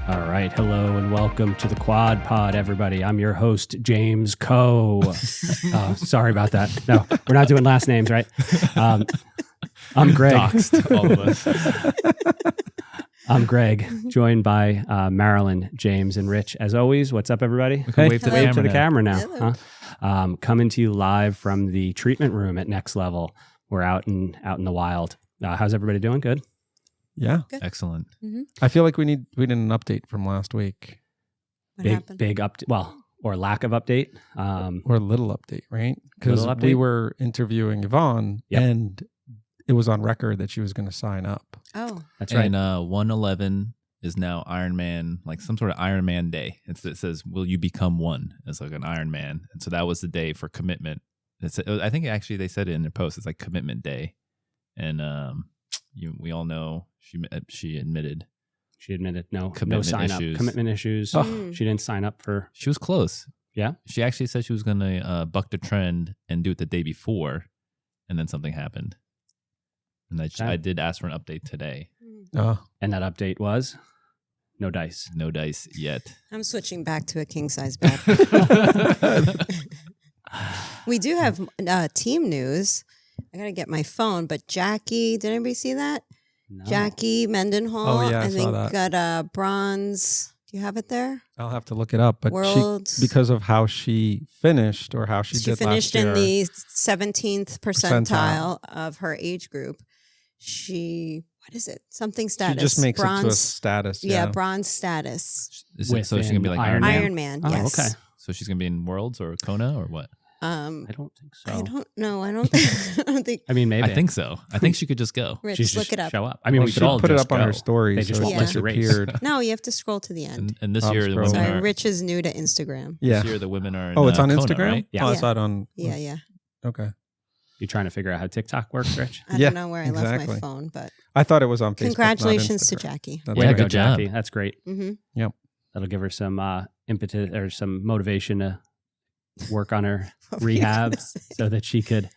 All right. Hello and welcome to the Quad Pod, everybody. I'm your host, James Coe. Sorry about that. No, we're not doing last names, right? I'm Greg. Doxed, all of us. I'm Greg, joined by Marilyn, James, and Rich. As always, what's up, everybody? We can wave Wave to the camera now. Hello. Huh? Coming to you live from the treatment room at Next Level. We're out in the wild. How's everybody doing? Good? Yeah. Excellent. Mm-hmm. I feel like we need an update from last week. What happened? Big update. Well, or lack of update. Or a little update, right? Because Little update? we were interviewing Yvonne Yep. and it was on record that she was going to sign up. Oh, That's right. And 111 is now Iron Man, like some sort of Iron Man day. It says, will you become one? It's like an Iron Man. And so that was the day for commitment. I think actually they said it in their post. It's like commitment day. And we all know she admitted. She admitted no Commitment sign issues. up. Commitment issues. Oh. She didn't sign up for. She was close. Yeah? She actually said she was going to buck the trend and do it the day before. And then something happened. And I did ask for an update today. And that update was no dice. No dice yet. I'm switching back to a king size bed. We do have team news. I got to get my phone, but Jackie, did anybody see that? No. Jackie Mendenhall, Oh, yeah, I saw think that. got a bronze. Do you have it there? I'll have to look it up, but World. because of how she finished or how she did finished last year. in the 17th percentile of her age group. What is it? Something status. She just makes bronze, it to a status. Yeah, bronze status. So she's going to be like Iron Iron Man? Man? Iron Man, Oh, yes. okay. So she's going to be in Worlds or Kona or what? I don't think so. I don't know. I don't think. I mean, maybe. I think so. I think she could just go. Rich, She's look just it up. show up. I mean, Well, we she could all put it just up on go. her story. They just so won't it let you race. disappeared. No, you have to scroll to the end. And this I'll year the scroll. women Sorry, are. Rich is new to Instagram. Yeah. This year the women are. In, Oh, it's on Kona, Instagram? right? Yeah. Oh, I Yeah. saw it on. Yeah. Okay. You trying to figure out how TikTok works, Rich? I Yeah, don't know where I left exactly. my phone, but I thought it was on Facebook. not congratulations to Instagram. Jackie. That's Way to right. go, good job. Jackie. That's great. Mm-hmm. That'll give her some impetus or some motivation to work on her rehab so that she could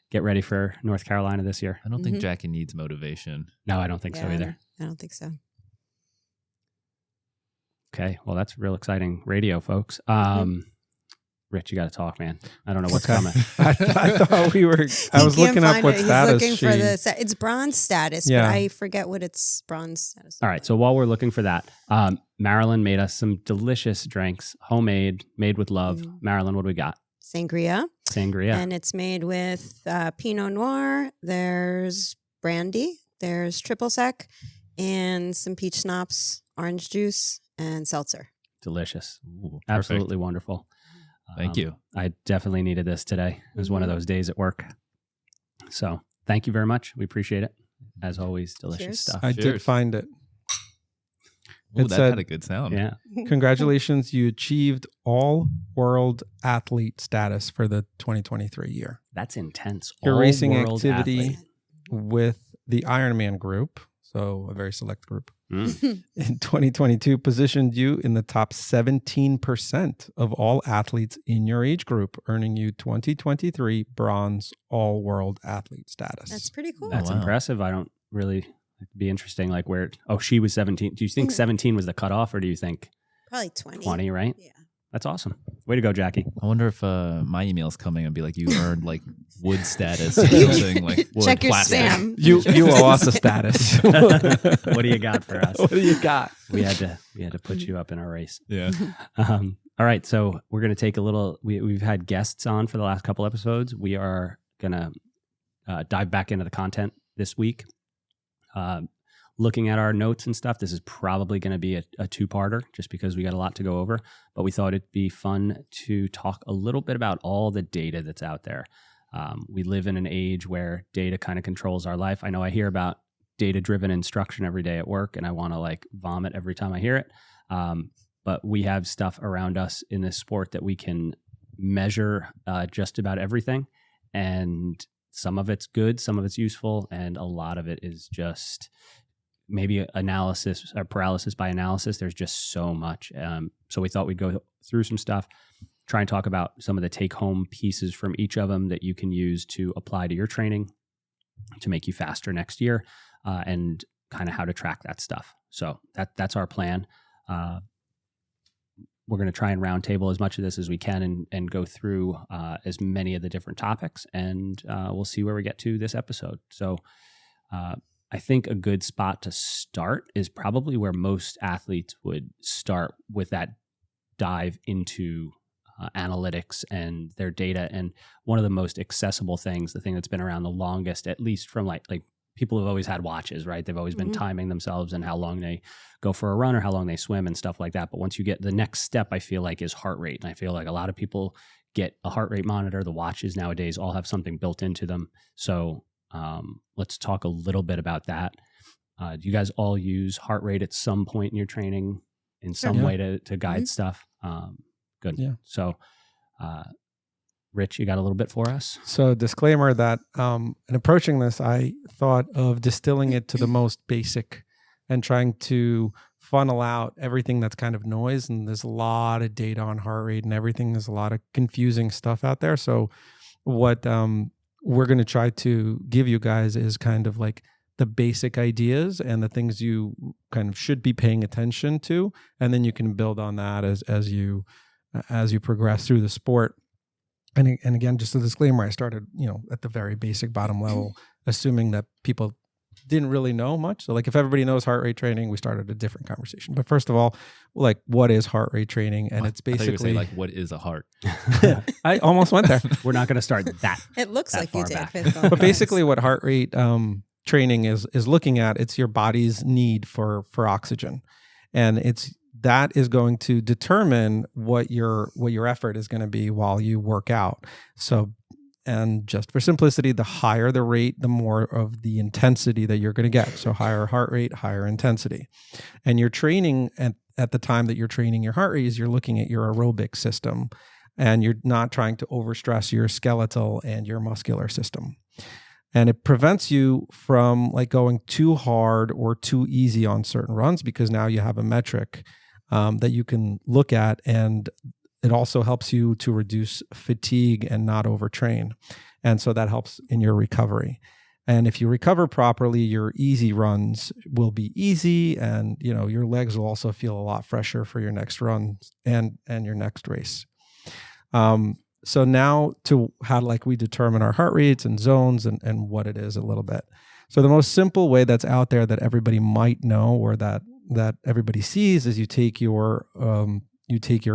get ready for North Carolina this year. I don't think Mhm. Jackie needs motivation. No, I don't think so either. I don't think so. Okay. Well, that's real exciting radio, folks. Rich, you got to talk, man. I don't know what's Okay. coming. I thought we were. I He was can't looking up find what it. He's status looking she. for it's bronze status, Yeah. but I forget what its bronze status. All right. So while we're looking for that, Marilyn made us some delicious drinks, homemade, made with love. Mm. Marilyn, what do we got? Sangria, Sangria. and it's made with Pinot Noir. There's brandy. There's triple sec, and some peach schnapps, orange juice, and seltzer. Delicious. Ooh, perfect. Absolutely wonderful. Thank you. I definitely needed this today. It was one of those days at work. So thank you very much. We appreciate it. As always, delicious Cheers. stuff. I Cheers. did find it. Ooh, It that said- had a good sound. Yeah. Congratulations, you achieved all world athlete status for the 2023 year. That's intense. Your All racing world activity athlete. with the Ironman group, so a very select group, Mm. in 2022 positioned you in the top 17% of all athletes in your age group, earning you 2023 bronze all world athlete status. That's pretty cool. That's wow. impressive. I don't really it'd be interesting. Like she was 17. Do you think 17 was the cutoff or do you think Probably 20. 20, right? Yeah. That's awesome. Way to go, Jackie. I wonder if my email's coming and be like, you earned like wood status or something like wood, Check your plastic. spam. you owe us a status. What do you got for us? What do you got? We had to put you up in our race. Yeah. All right, so we're going to take a little. We've had guests on for the last couple episodes. We are going to dive back into the content this week. Looking at our notes and stuff, this is probably going to be a two-parter just because we got a lot to go over. But we thought it'd be fun to talk a little bit about all the data that's out there. We live in an age where data kind of controls our life. I know I hear about data-driven instruction every day at work, and I want to like vomit every time I hear it. But we have stuff around us in this sport that we can measure just about everything. And some of it's good, some of it's useful, and a lot of it is just maybe analysis or paralysis by analysis. There's just so much. So we thought we'd go through some stuff, try and talk about some of the take-home pieces from each of them that you can use to apply to your training to make you faster next year, and kind of how to track that stuff. So that's our plan. we're going to try and roundtable as much of this as we can and go through as many of the different topics, and we'll see where we get to this episode. So I think a good spot to start is probably where most athletes would start, with that dive into analytics and their data. And one of the most accessible things, the thing that's been around the longest, at least from like people have always had watches, right? They've always been timing themselves and how long they go for a run or how long they swim and stuff like that. But once you get the next step, I feel like, is heart rate. And I feel like a lot of people get a heart rate monitor. The watches nowadays all have something built into them. So let's talk a little bit about that. Do you guys all use heart rate at some point in your training in some way to guide stuff? Good. Yeah. So, Rich, you got a little bit for us? So, disclaimer that in approaching this, I thought of distilling it to the most basic and trying to funnel out everything that's kind of noise. And there's a lot of data on heart rate and everything. There's a lot of confusing stuff out there. So what we're going to try to give you guys is kind of like the basic ideas and the things you kind of should be paying attention to. And then you can build on that as you progress through the sport. And again, just a disclaimer, I started, at the very basic bottom level, assuming that people didn't really know much. So like if everybody knows heart rate training, we started a different conversation. But first of all, like, what is heart rate training? And it's basically like, what is a heart? I almost went there. We're not going to start that. It looks like you did. But basically what heart rate training is looking at, it's your body's need for oxygen. And that is going to determine what your effort is going to be while you work out. So, and just for simplicity, the higher the rate, the more of the intensity that you're going to get. So higher heart rate, higher intensity. And you're training at the time that you're training your heart rate is you're looking at your aerobic system, and you're not trying to overstress your skeletal and your muscular system. And it prevents you from like going too hard or too easy on certain runs, because now you have a metric that you can look at, and it also helps you to reduce fatigue and not overtrain. And so that helps in your recovery. And if you recover properly, your easy runs will be easy, and your legs will also feel a lot fresher for your next run and your next race. So now to how we determine our heart rates and zones and what it is a little bit. So the most simple way that's out there that everybody might know, or that everybody sees, is you take your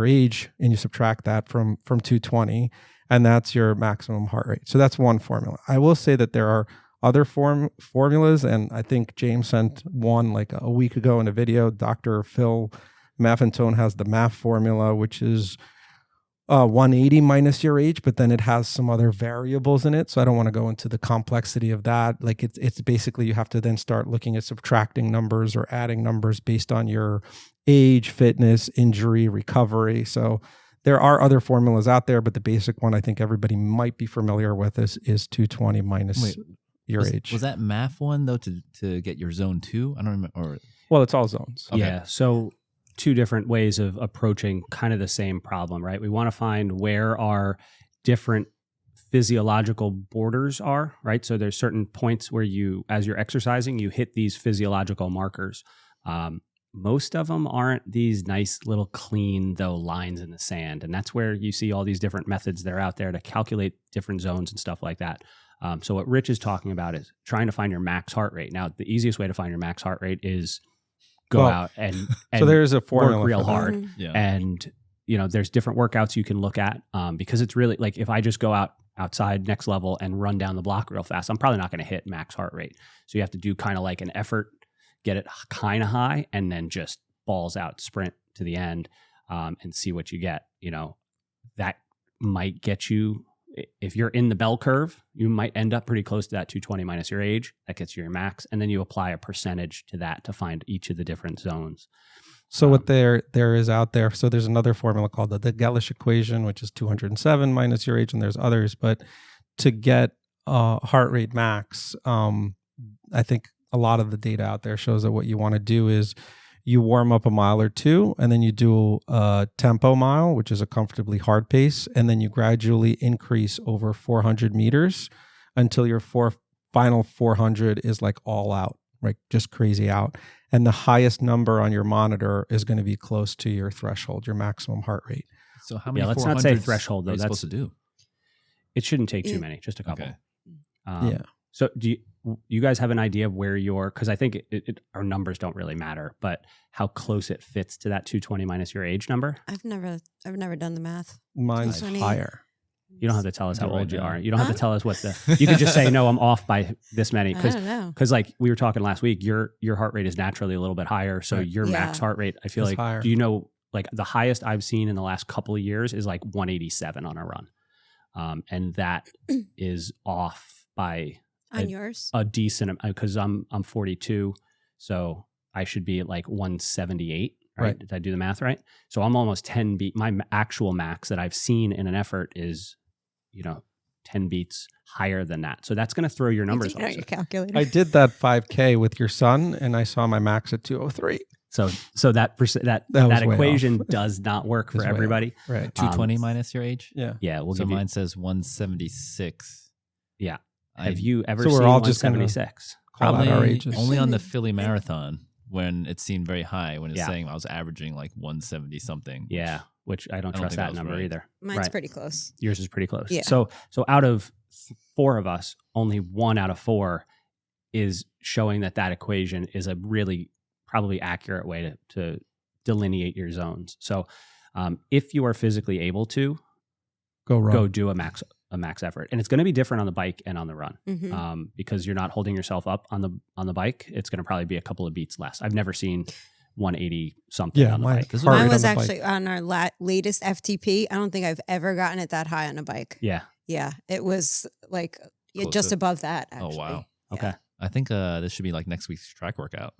age and you subtract that from 220, and that's your maximum heart rate. So that's one formula. I will say that there are other formulas, and I think James sent one like a week ago in a video. Dr. Phil Maffantone has the MAF formula, which is 180 minus your age, but then it has some other variables in it. So I don't want to go into the complexity of that. Like it's basically, you have to then start looking at subtracting numbers or adding numbers based on your age, fitness, injury, recovery. So there are other formulas out there, but the basic one I think everybody might be familiar with is 220 minus your age. Was that MAF one though to get your zone 2? I don't remember. Well, it's all zones. Okay. Yeah. So two different ways of approaching kind of the same problem, right? We want to find where our different physiological borders are, right? So there's certain points where as you're exercising, you hit these physiological markers. Most of them aren't these nice little clean, though, lines in the sand. And that's where you see all these different methods that are out there to calculate different zones and stuff like that. So what Rich is talking about is trying to find your max heart rate. Now, the easiest way to find your max heart rate is go out and so there's a formula work real hard. Yeah. And, there's different workouts you can look at because it's really like, if I just go outside next level and run down the block real fast, I'm probably not going to hit max heart rate. So you have to do kind of like an effort, get it kind of high, and then just balls out, sprint to the end and see what you get. That might get you, if you're in the bell curve, you might end up pretty close to that 220 minus your age. That gets you your max. And then you apply a percentage to that to find each of the different zones. So what there is out there, so there's another formula called the Gelish equation, which is 207 minus your age, and there's others. But to get heart rate max, I think a lot of the data out there shows that what you want to do is you warm up a mile or two, and then you do a tempo mile, which is a comfortably hard pace, and then you gradually increase over 400 meters until your final 400 is like all out. like just crazy out. And the highest number on your monitor is going to be close to your threshold, your maximum heart rate. So how many? Let's not say 400s threshold though. are you That's supposed to do. It shouldn't take too many, just a couple. Okay. Yeah. So do you guys have an idea of where because I think our numbers don't really matter, but how close it fits to that 220 minus your age number? I've never done the math. Mine's 220. higher. You don't have to tell us how Do I old you know? are. You don't have to Huh? tell us what you could just say, no, I'm off by this many. I don't know. Because like we were talking last week, your heart rate is naturally a little bit higher. So Right. your max Yeah. heart rate, I feel It's like, higher. do you know, like the highest I've seen in the last couple of years is like 187 on a run. And that is off by On yours? a decent, because I'm 42. So I should be at like 178. Right? Did I do the math right? So I'm almost 10 beat. My actual max that I've seen in an effort is, 10 beats higher than that. So that's going to throw your numbers You know off. your calculator. I did that 5K with your son, and I saw my max at 203. So that was way equation off. does not work for It's way everybody. off. Right. 220 minus your age. Yeah. Yeah, we'll So give you. mine says 176. Yeah. I- Have you ever So seen we're all just gonna 176? Call out only, our ages. only on the Philly Marathon when it seemed very high, when it's Yeah. saying I was averaging like 170 something. Yeah, which I don't I don't trust think that that was number right. either. Mine's Right. pretty close. Yours is pretty close. Yeah. So out of 4 of us, only 1 out of 4 is showing that equation is a really probably accurate way to delineate your zones. So if you are physically able to, Go run. go do a max effort, and it's going to be different on the bike and on the run Mm-hmm. because you're not holding yourself up on the bike. It's going to probably be a couple of beats less. I've never seen 180 something Yeah, on the my bike. This is heart Mine rate was on the bike. actually on our latest FTP. I don't think I've ever gotten it that high on a bike. Yeah. Yeah, it was like Close just to- above that. Actually. Oh, wow. Okay. I think this should be like next week's track workout.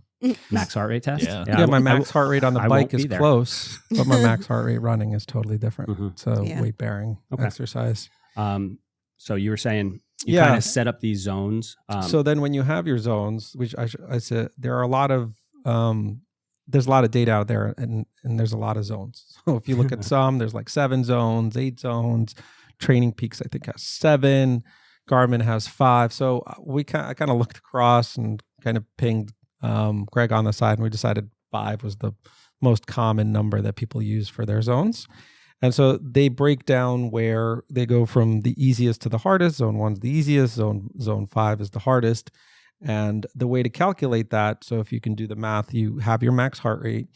Max heart rate test. Yeah. Yeah, my max heart rate on the I bike won't be is there. close, but my max heart rate running is totally different. Mhm. So Yeah. weight bearing Okay. exercise. So you were saying you Yeah. kind of set up these zones. So then when you have your zones, which I said, there are a lot of, there's a lot of data out there and there's a lot of zones. So if you look at some, there's like 7 zones, 8 zones. Training Peaks, I think, has 7. Garmin has 5. So I kind of looked across and kind of pinged Greg on the side, and we decided 5 was the most common number that people use for their zones. And so they break down where they go from the easiest to the hardest. Zone 1 is the easiest. Zone 5 is the hardest. And the way to calculate that, so if you can do the math, you have your max heart rate,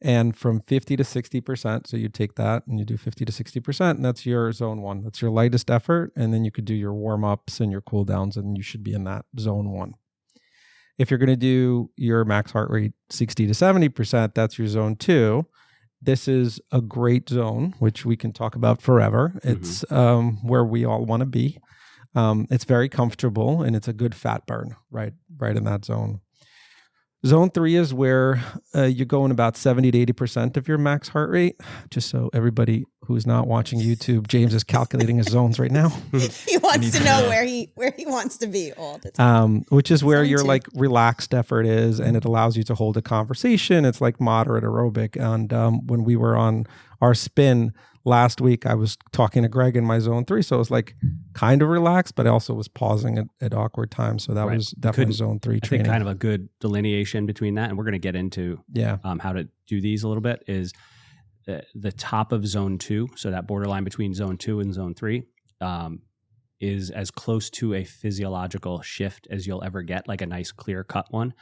and from 50 to 60%, so you take that and you do 50 to 60%, and that's your zone 1. That's your lightest effort. And then you could do your warm-ups and your cool downs, and you should be in that zone 1. If you're going to do your max heart rate 60 to 70%, that's your zone 2. This is a great zone, which we can talk about forever. It's where we all want to be. It's very comfortable, and it's a good fat burn right in that zone. Zone 3 is where you're going about 70 to 80% of your max heart rate. Just so everybody who's not watching YouTube, James is calculating his zones right now. He wants to know where he wants to be all the time. Which is where Zone your 2. like relaxed effort is, and it allows you to hold a conversation. It's like moderate aerobic. And when we were on our spin last week, I was talking to Greg in my zone 3, so it was like kind of relaxed, but I also was pausing at awkward times. So that Right. was definitely zone 3 I think training. kind of a good delineation between that, and we're going to get into Yeah. how to do these a little bit, is the top of zone 2. So that borderline between zone 2 and zone 3 is as close to a physiological shift as you'll ever get, like a nice clear cut one.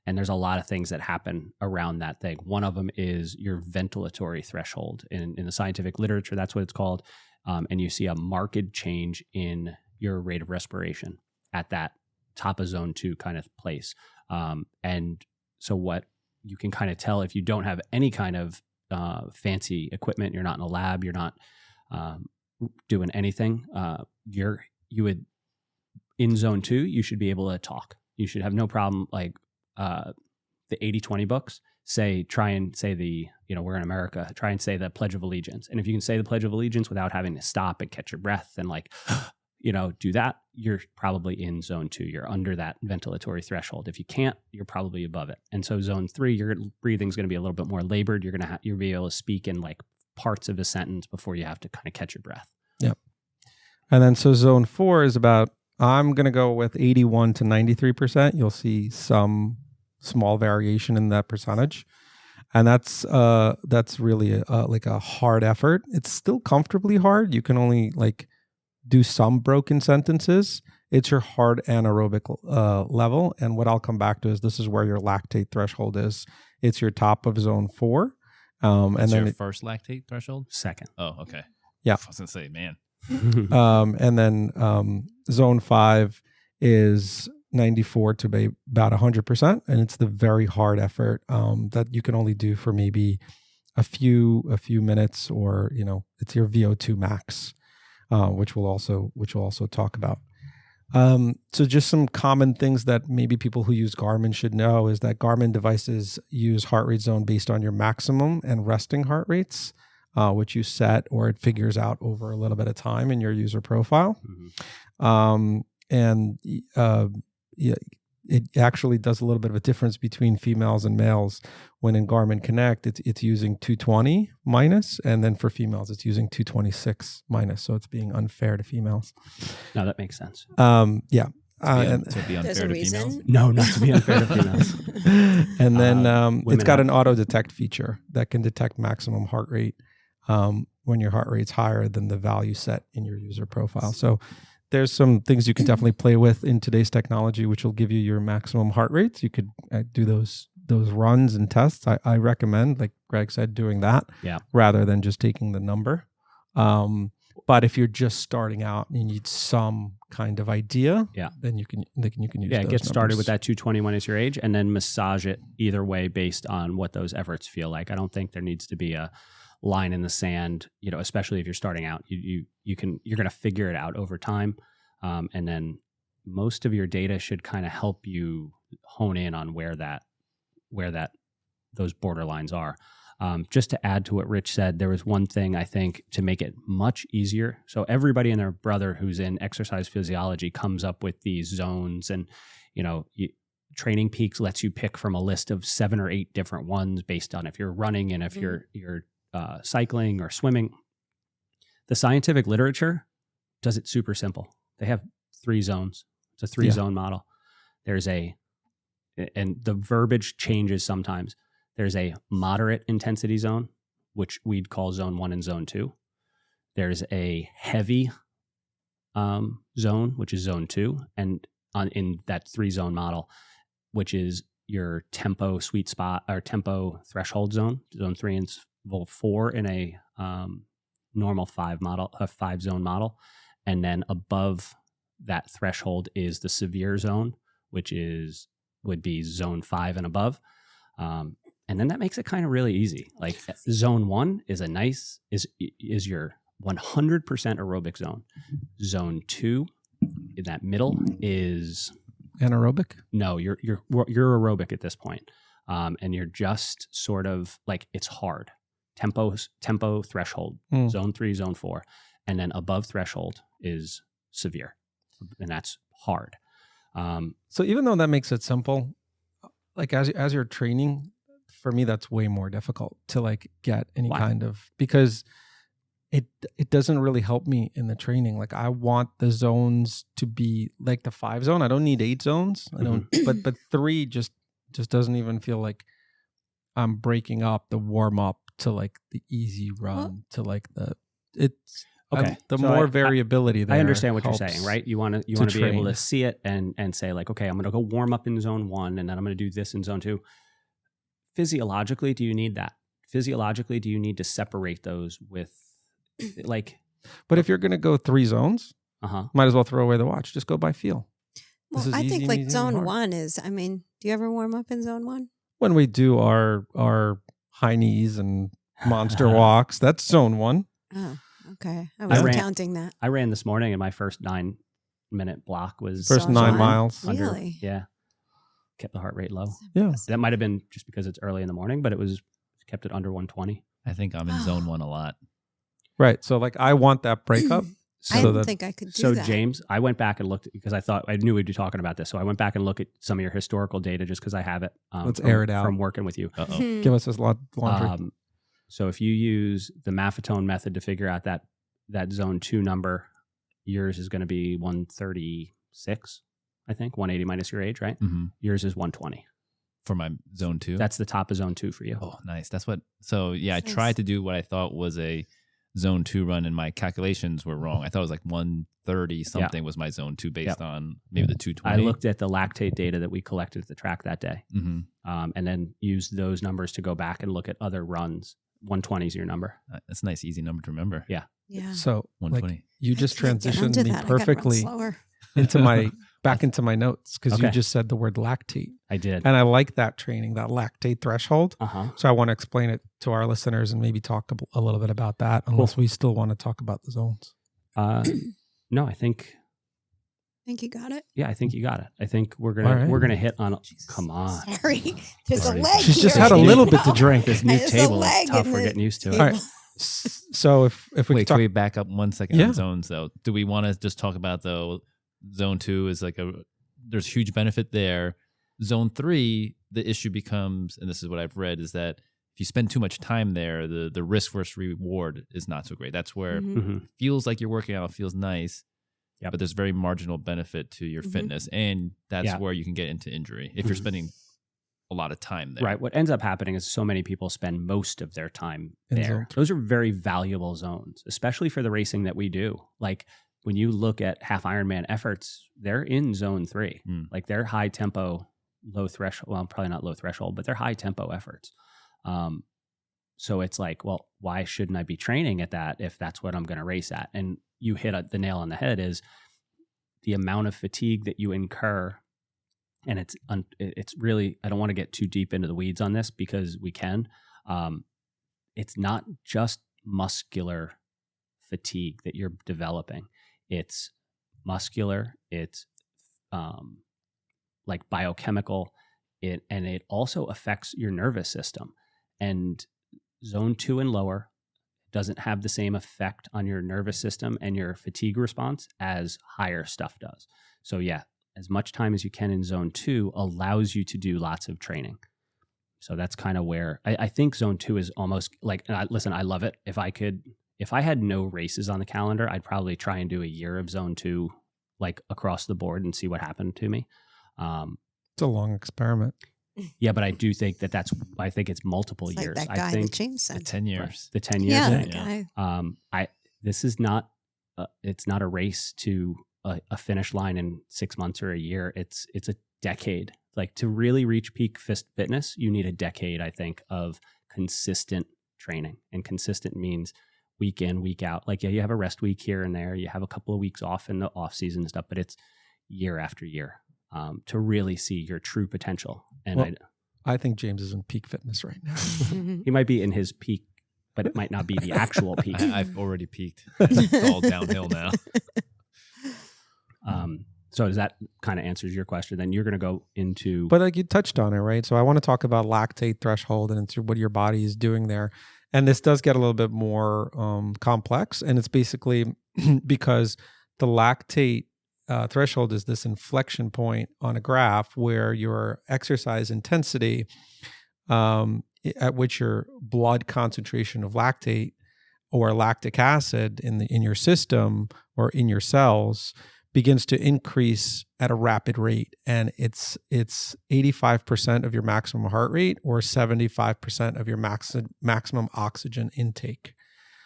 And there's a lot of things that happen around that thing. One of them is your ventilatory threshold. In the scientific literature, that's what it's called. And you see a marked change in your rate of respiration at that top of zone 2 kind of place. And so what you can kind of tell, if you don't have any kind of fancy equipment, you're not in a lab, you're not doing anything, you would, in zone 2, you should be able to talk. You should have no problem, like the 80-20 books try and say we're in America, try and say the Pledge of Allegiance. And if you can say the Pledge of Allegiance without having to stop and catch your breath and like, do that, you're probably in zone 2. You're under that ventilatory threshold. If you can't, you're probably above it. And so zone 3, your breathing's going to be a little bit more labored. You'll be able to speak in like parts of a sentence before you have to kind of catch your breath. Yep. And then so zone 4 is about, I'm going to go with 81 to 93%. You'll see some small variation in that percentage. And that's really like a hard effort. It's still comfortably hard. You can only like do some broken sentences. It's your hard anaerobic level. And what I'll come back to is this is where your lactate threshold is. It's your top of zone 4. That's and then your first lactate threshold? Second. Oh, okay. Yeah. I was going to say, man. And then zone 5 is 94 to be about 100%. And it's the very hard effort that you can only do for maybe a few minutes, or, it's your VO2 max, which we'll also talk about. So just some common things that maybe people who use Garmin should know is that Garmin devices use heart rate zone based on your maximum and resting heart rates, which you set or it figures out over a little bit of time in your user profile. It actually does a little bit of a difference between females and males. When in Garmin Connect, it's using 220 minus, and then for females, it's using 226 minus. So it's being unfair to females. No, that makes sense. Yeah. To be unfair There's a to females? reason. No, not to be unfair to females. And then it's got women an auto detect feature that can detect maximum heart rate when your heart rate's higher than the value set in your user profile. So there's some things you can definitely play with in today's technology, which will give you your maximum heart rates. You could do those runs and tests. I recommend, like Greg said, doing that rather than just taking the number. But if you're just starting out and you need some kind of idea, then you can use those get started numbers. with that 221 as your age, and then massage it either way based on what those efforts feel like. I don't think there needs to be a line in the sand, especially if you're starting out. You're going to figure it out over time, and then most of your data should kind of help you hone in on where those borderlines are. Just to add to what Rich said, there was one thing I think to make it much easier. So everybody and their brother who's in exercise physiology comes up with these zones, and Training Peaks lets you pick from a list of 7 or 8 different ones based on if you're running and if you're cycling or swimming. The scientific literature does it super simple. They have 3 zones. It's a 3-zone model. And the verbiage changes sometimes. There's a moderate intensity zone, which we'd call zone 1 and zone 2. There's a heavy zone, which is zone 2. And in that 3-zone model, which is your tempo sweet spot or tempo threshold zone 3 and 4 in a normal 5-zone model. And then above that threshold is the severe zone, which would be zone 5 and above. And then that makes it kind of really easy. Like zone 1 is is your 100% aerobic zone. Zone 2 in that middle is anaerobic. No, you're aerobic at this point. And you're just sort of like, it's hard. Tempo threshold, zone 3, zone 4. And then above threshold is severe. And that's hard. So even though that makes it simple, like as you're training, for me, that's way more difficult to like get any kind of, because it doesn't really help me in the training. Like I want the zones to be like the 5 zone. I don't need 8 zones. I don't, but 3 just doesn't even feel like I'm breaking up the warm up to like the easy run to like the more variability there. I understand what you're saying, right? You want to be able to see it and say like, okay, I'm going to go warm up in zone 1 and then I'm going to do this in zone 2. Physiologically, do you need that? Physiologically, do you need to separate those with like? But if you're going to go 3 zones, might as well throw away the watch. Just go by feel. Well, I think like zone 1 is, I mean, do you ever warm up in zone 1? When we do our high knees and monster walks, that's zone 1. Oh, okay. I wasn't counting that. I ran this morning and my first 9-minute block was first 9 miles. Really? Yeah. Kept the heart rate low. Yeah. That might have been just because it's early in the morning, but kept it under 120. I think I'm in zone 1 a lot. Right. So like I want that breakup. I didn't think I could do that. So James, I went back and looked because I knew we'd be talking about this. So I went back and looked at some of your historical data just because I have it. Let's air it out from working with you. Give us this laundry. So if you use the Maffetone method to figure out that zone 2 number, yours is going to be 136, I think, 180 minus your age, right? Mm-hmm. Yours is 120 for my zone 2. That's the top of zone 2 for you. Oh, nice. That's what. So yeah, I Nice. tried to do what I thought was a zone 2 run, and my calculations were wrong. I thought it was like 130 something was my zone 2 based on maybe the 220. I looked at the lactate data that we collected at the track that day, Mm-hmm. and then used those numbers to go back and look at other runs. 120 is your number. That's a nice, easy number to remember. Yeah. Yeah. So like 120. you just I can't get transitioned onto me that. I gotta run perfectly slower. into my back into my notes because you Okay. just said the word lactate. I did. And I like that training, that lactate threshold. Uh-huh. So I want to explain it to our listeners and maybe talk a little bit about that, unless we still want to talk about the zones. No, I think You got it. I think you got it. I think we're All gonna right. we're gonna hit on. Jesus. Come on, Sorry. There's a Sorry. leg. She's just here. had a little bit to drink. this new There's a table is leg tough. in We're the getting used to it. table. All right. So if we Wait, could can talk, we back up 1 second Yeah. on zones though? Do we want to just talk about though? Zone 2 is like there's huge benefit there. Zone 3, the issue becomes, and this is what I've read, is that if you spend too much time there, the risk versus reward is not so great. That's where Mhm. Mhm. it feels like you're working out, feels nice, Yep. but there's very marginal benefit to your Mhm. fitness, and that's Yeah. where you can get into injury if you're Mhm. spending a lot of time there. Right. What ends up happening is so many people spend most of their time In there. zone 3. Those are very valuable zones, especially for the racing that we do. Like when you look at half Ironman efforts, they're in zone 3. Mm. Like they're high tempo, low threshold. Well, probably not low threshold, but they're high tempo efforts. So it's like, well, why shouldn't I be training at that if that's what I'm going to race at? And you hit the nail on the head is the amount of fatigue that you incur. And it's really, I don't want to get too deep into the weeds on this because we can. It's not just muscular fatigue that you're developing. It's muscular, it's like biochemical, and it also affects your nervous system. And zone 2 and lower doesn't have the same effect on your nervous system and your fatigue response as higher stuff does. So yeah, as much time as you can in zone 2 allows you to do lots of training. So that's kind of where I think zone 2 is almost like, and listen, I love it. If I had no races on the calendar, I'd probably try and do a year of zone 2, like across the board, and see what happened to me. it's a long experiment. Yeah, but I do think I think it's multiple It's like years. that I guy think that James The said. 10 years. the 10 years Yeah, thing. that guy. This is not it's not a race to a finish line in 6 months or a year. It's a decade. Like to really reach peak fitness, you need a decade, I think, of consistent training. And consistent means week in, week out. Like, yeah, you have a rest week here and there. You have a couple of weeks off in the off season and stuff, but it's year after year to really see your true potential. And Well, I think James is in peak fitness right now. he might be in his peak, but it might not be the actual peak. I've already peaked. It's all downhill now. So does that kind of answers your question? Then you're going to go into, But like you touched on it, right? So I want to talk about lactate threshold and it's what your body is doing there. And this does get a little bit more complex. And it's basically because the lactate threshold is this inflection point on a graph where your exercise intensity, at which your blood concentration of lactate or lactic acid in your system or in your cells begins to increase at a rapid rate, and it's 85% of your maximum heart rate or 75% of your maximum oxygen intake.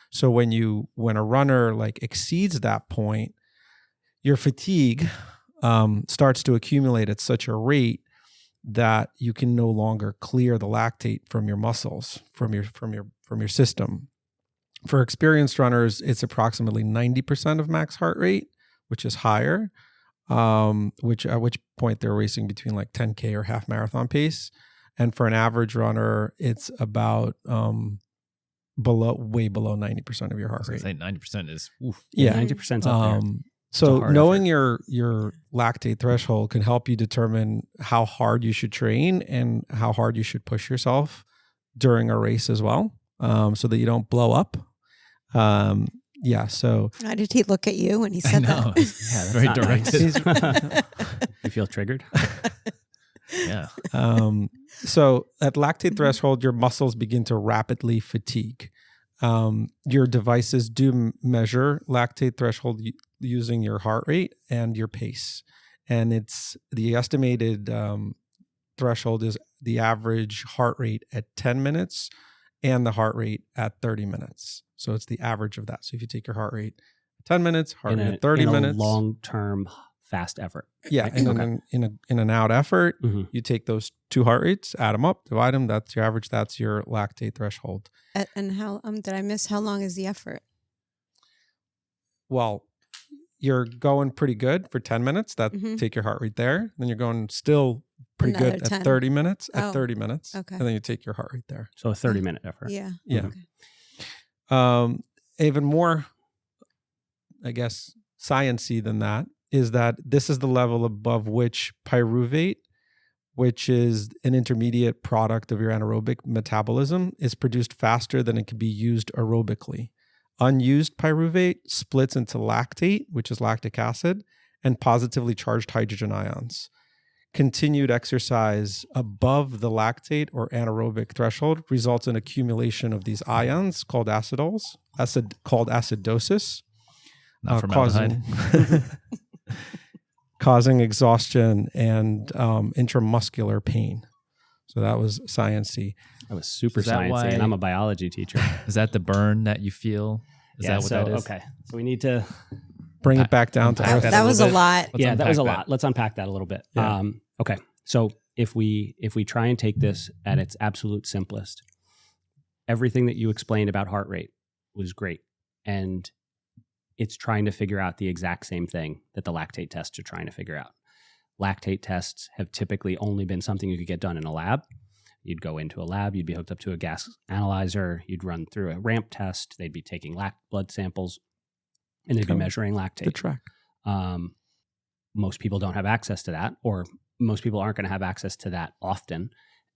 So when a runner like exceeds that point, your fatigue starts to accumulate at such a rate that you can no longer clear the lactate from your muscles, from your system. For experienced runners, it's approximately 90% of max heart rate, which is higher, which at which point they're racing between like 10K or half marathon pace. And for an average runner, it's about way below 90% of your heart I rate. was gonna say 90% is oof. Yeah. 90%'s up there. So hard knowing your lactate threshold can help you determine how hard you should train and how hard you should push yourself during a race as well, so that you don't blow up. Yeah. So How did he look at you when he I said know. that? Yeah, that's Very not directed. nice. You feel triggered? Yeah. So at lactate threshold, your muscles begin to rapidly fatigue. Your devices do measure lactate threshold using your heart rate and your pace. And it's the estimated threshold is the average heart rate at 10 minutes and the heart rate at 30 minutes. So it's the average of that. So if you take your heart rate at 10 minutes, heart rate at 30 minutes. In a long-term fast effort. Yeah, right? in an out effort, Mhm. you take those two heart rates, add them up, divide them. That's your average. That's your lactate threshold. And how did I miss? How long is the effort? Well, you're going pretty good for 10 minutes. Take your heart rate there. Then you're going still pretty Another good 10. at 30 minutes. Oh, At 30 minutes, okay. and then you take your heart rate there. So a 30-minute effort. Yeah. Yeah. Okay. Even more, I guess, sciencey than that is that this is the level above which pyruvate, which is an intermediate product of your anaerobic metabolism, is produced faster than it can be used aerobically. Unused pyruvate splits into lactate, which is lactic acid, and positively charged hydrogen ions. Continued exercise above the lactate or anaerobic threshold results in accumulation of these ions called acidosis, Not formaldehyde. causing exhaustion and intramuscular pain. So that was sciencey. That was super Is that sciencey, why- and I'm a biology teacher. Is that the burn that you feel? Is that what that is? Okay. So we need to... Bring it back down to Unpack earth. that That a was a little bit. lot. Let's that was a unpack lot. Let's unpack that a little bit. Yeah. Okay. So if we try and take this at its absolute simplest, everything that you explained about heart rate was great. And it's trying to figure out the exact same thing that the lactate tests are trying to figure out. Lactate tests have typically only been something you could get done in a lab. You'd go into a lab, you'd be hooked up to a gas analyzer, you'd run through a ramp test, they'd be taking blood samples, and they'd be measuring lactate. The track. Most people don't have access to that, or most people aren't going to have access to that often.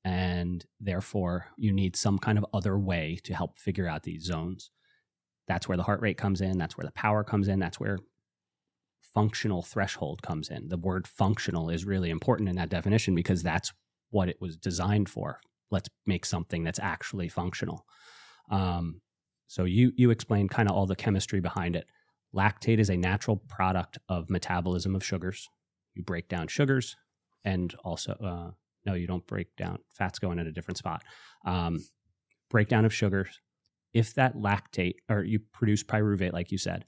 And therefore, you need some kind of other way to help figure out these zones. That's where the heart rate comes in. That's where the power comes in. That's where functional threshold comes in. The word functional is really important in that definition because that's what it was designed for. Let's make something that's actually functional. So you explained kind of all the chemistry behind it. Lactate is a natural product of metabolism of sugars. You break down sugars, and also, no, you don't break down. Fats going at a different spot. Breakdown of sugars. If that lactate, or you produce pyruvate, like you said,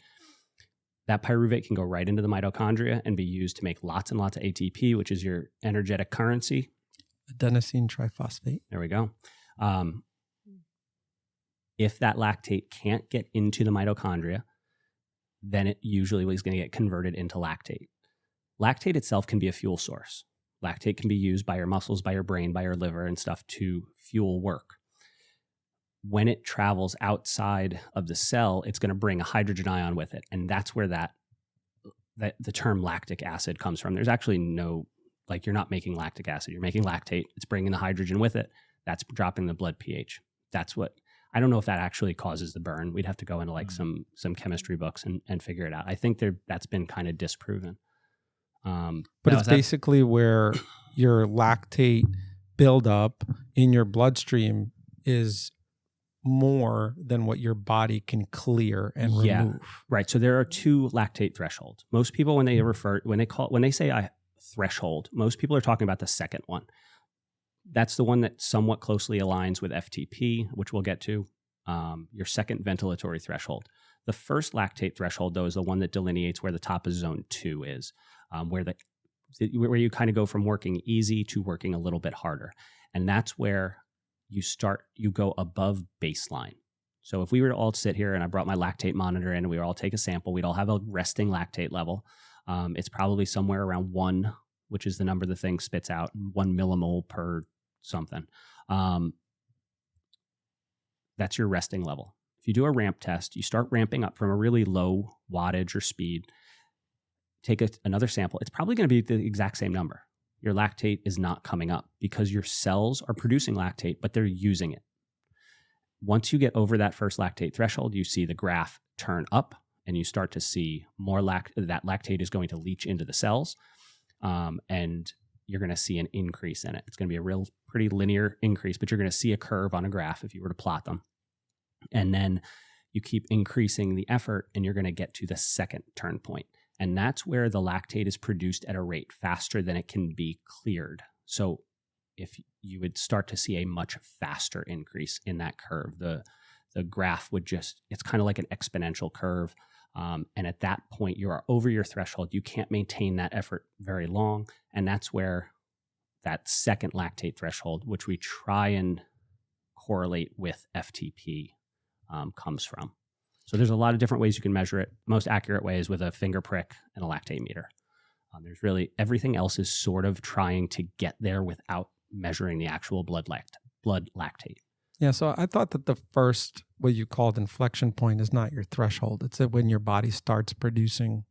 that pyruvate can go right into the mitochondria and be used to make lots and lots of ATP, which is your energetic currency. Adenosine triphosphate. There we go. If that lactate can't get into the mitochondria, then it usually is going to get converted into lactate. Lactate itself can be a fuel source. Lactate can be used by your muscles, by your brain, by your liver and stuff to fuel work. When it travels outside of the cell, it's going to bring a hydrogen ion with it. And that's where that the term lactic acid comes from. There's actually no, like, you're not making lactic acid. You're making lactate. It's bringing the hydrogen with it. That's dropping the blood pH. That's what, I don't know if that actually causes the burn. We'd have to go into like some chemistry books and figure it out. I think that's been kind of disproven. But it's basically where your lactate buildup in your bloodstream is more than what your body can clear and remove. Right. So there are two lactate thresholds. Most people, when they say threshold, most people are talking about the second one. That's the one that somewhat closely aligns with FTP, which we'll get to, your second ventilatory threshold. The first lactate threshold, though, is the one that delineates where the top of zone 2 is, where you kind of go from working easy to working a little bit harder. And that's where you go above baseline. So if we were to all sit here and I brought my lactate monitor in and we all take a sample, we'd all have a resting lactate level. It's probably somewhere around 1, which is the number the thing spits out, 1 millimole per something. That's your resting level. If you do a ramp test, you start ramping up from a really low wattage or speed. Take another sample. It's probably going to be the exact same number. Your lactate is not coming up because your cells are producing lactate, but they're using it. Once you get over that first lactate threshold, you see the graph turn up and you start to see more that lactate is going to leach into the cells. And you're going to see an increase in it. It's going to be a pretty linear increase, but you're going to see a curve on a graph if you were to plot them. And then you keep increasing the effort and you're going to get to the second turn point. And that's where the lactate is produced at a rate faster than it can be cleared. So if you would start to see a much faster increase in that curve. The graph would it's kind of like an exponential curve. And at that point, you are over your threshold. You can't maintain that effort very long. And that's where that second lactate threshold, which we try and correlate with FTP, comes from. So there's a lot of different ways you can measure it. Most accurate way is with a finger prick and a lactate meter. There's really everything else is sort of trying to get there without measuring the actual blood lactate. Yeah, so I thought that the first, what you called inflection point, is not your threshold. It's when your body starts producing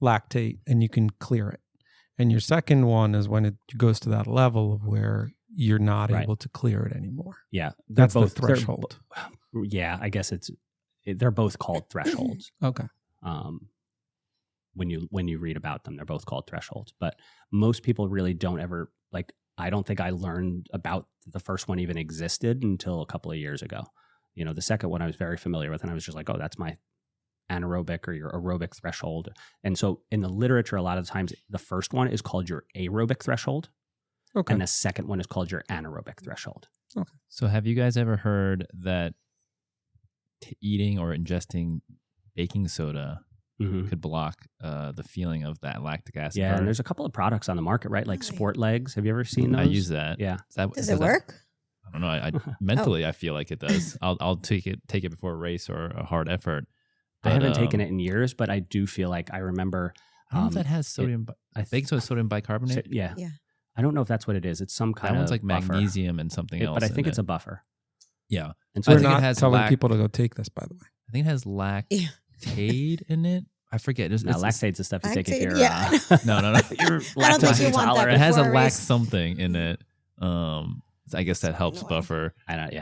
lactate and you can clear it. And your second one is when it goes to that level of where you're not able to clear it anymore. Yeah, that's both the threshold. Yeah, I guess they're both called thresholds. Okay. When you read about them, they're both called thresholds. But most people really don't ever I don't think I learned about the first one even existed until a couple of years ago. The second one I was very familiar with, and I was just like, oh, that's my anaerobic or your aerobic threshold. And so in the literature, a lot of times the first one is called your aerobic threshold. Okay. And the second one is called your anaerobic threshold. Okay. So have you guys ever heard that eating or ingesting baking soda could block the feeling of that lactic acid? Yeah, and there's a couple of products on the market, right? Like Sport Legs. Have you ever seen those? I use that. Yeah. Does it work? I don't know. I mentally, I feel like it does. I'll take it before a race or a hard effort. But, I haven't taken it in years, but I do feel like I remember. I don't know if that has sodium. I think so. Sodium bicarbonate. Yeah. I don't know if that's what it is. It's some kind of. That one's like buffer. magnesium and something else. But I think it's a buffer. Yeah. And so we're not telling people to go take this, by the way. I think it has lactate in it. I forget. It's lactate's the stuff you take if you're no. You're lactose intolerant. It has a lac something in it. I guess that helps buffer.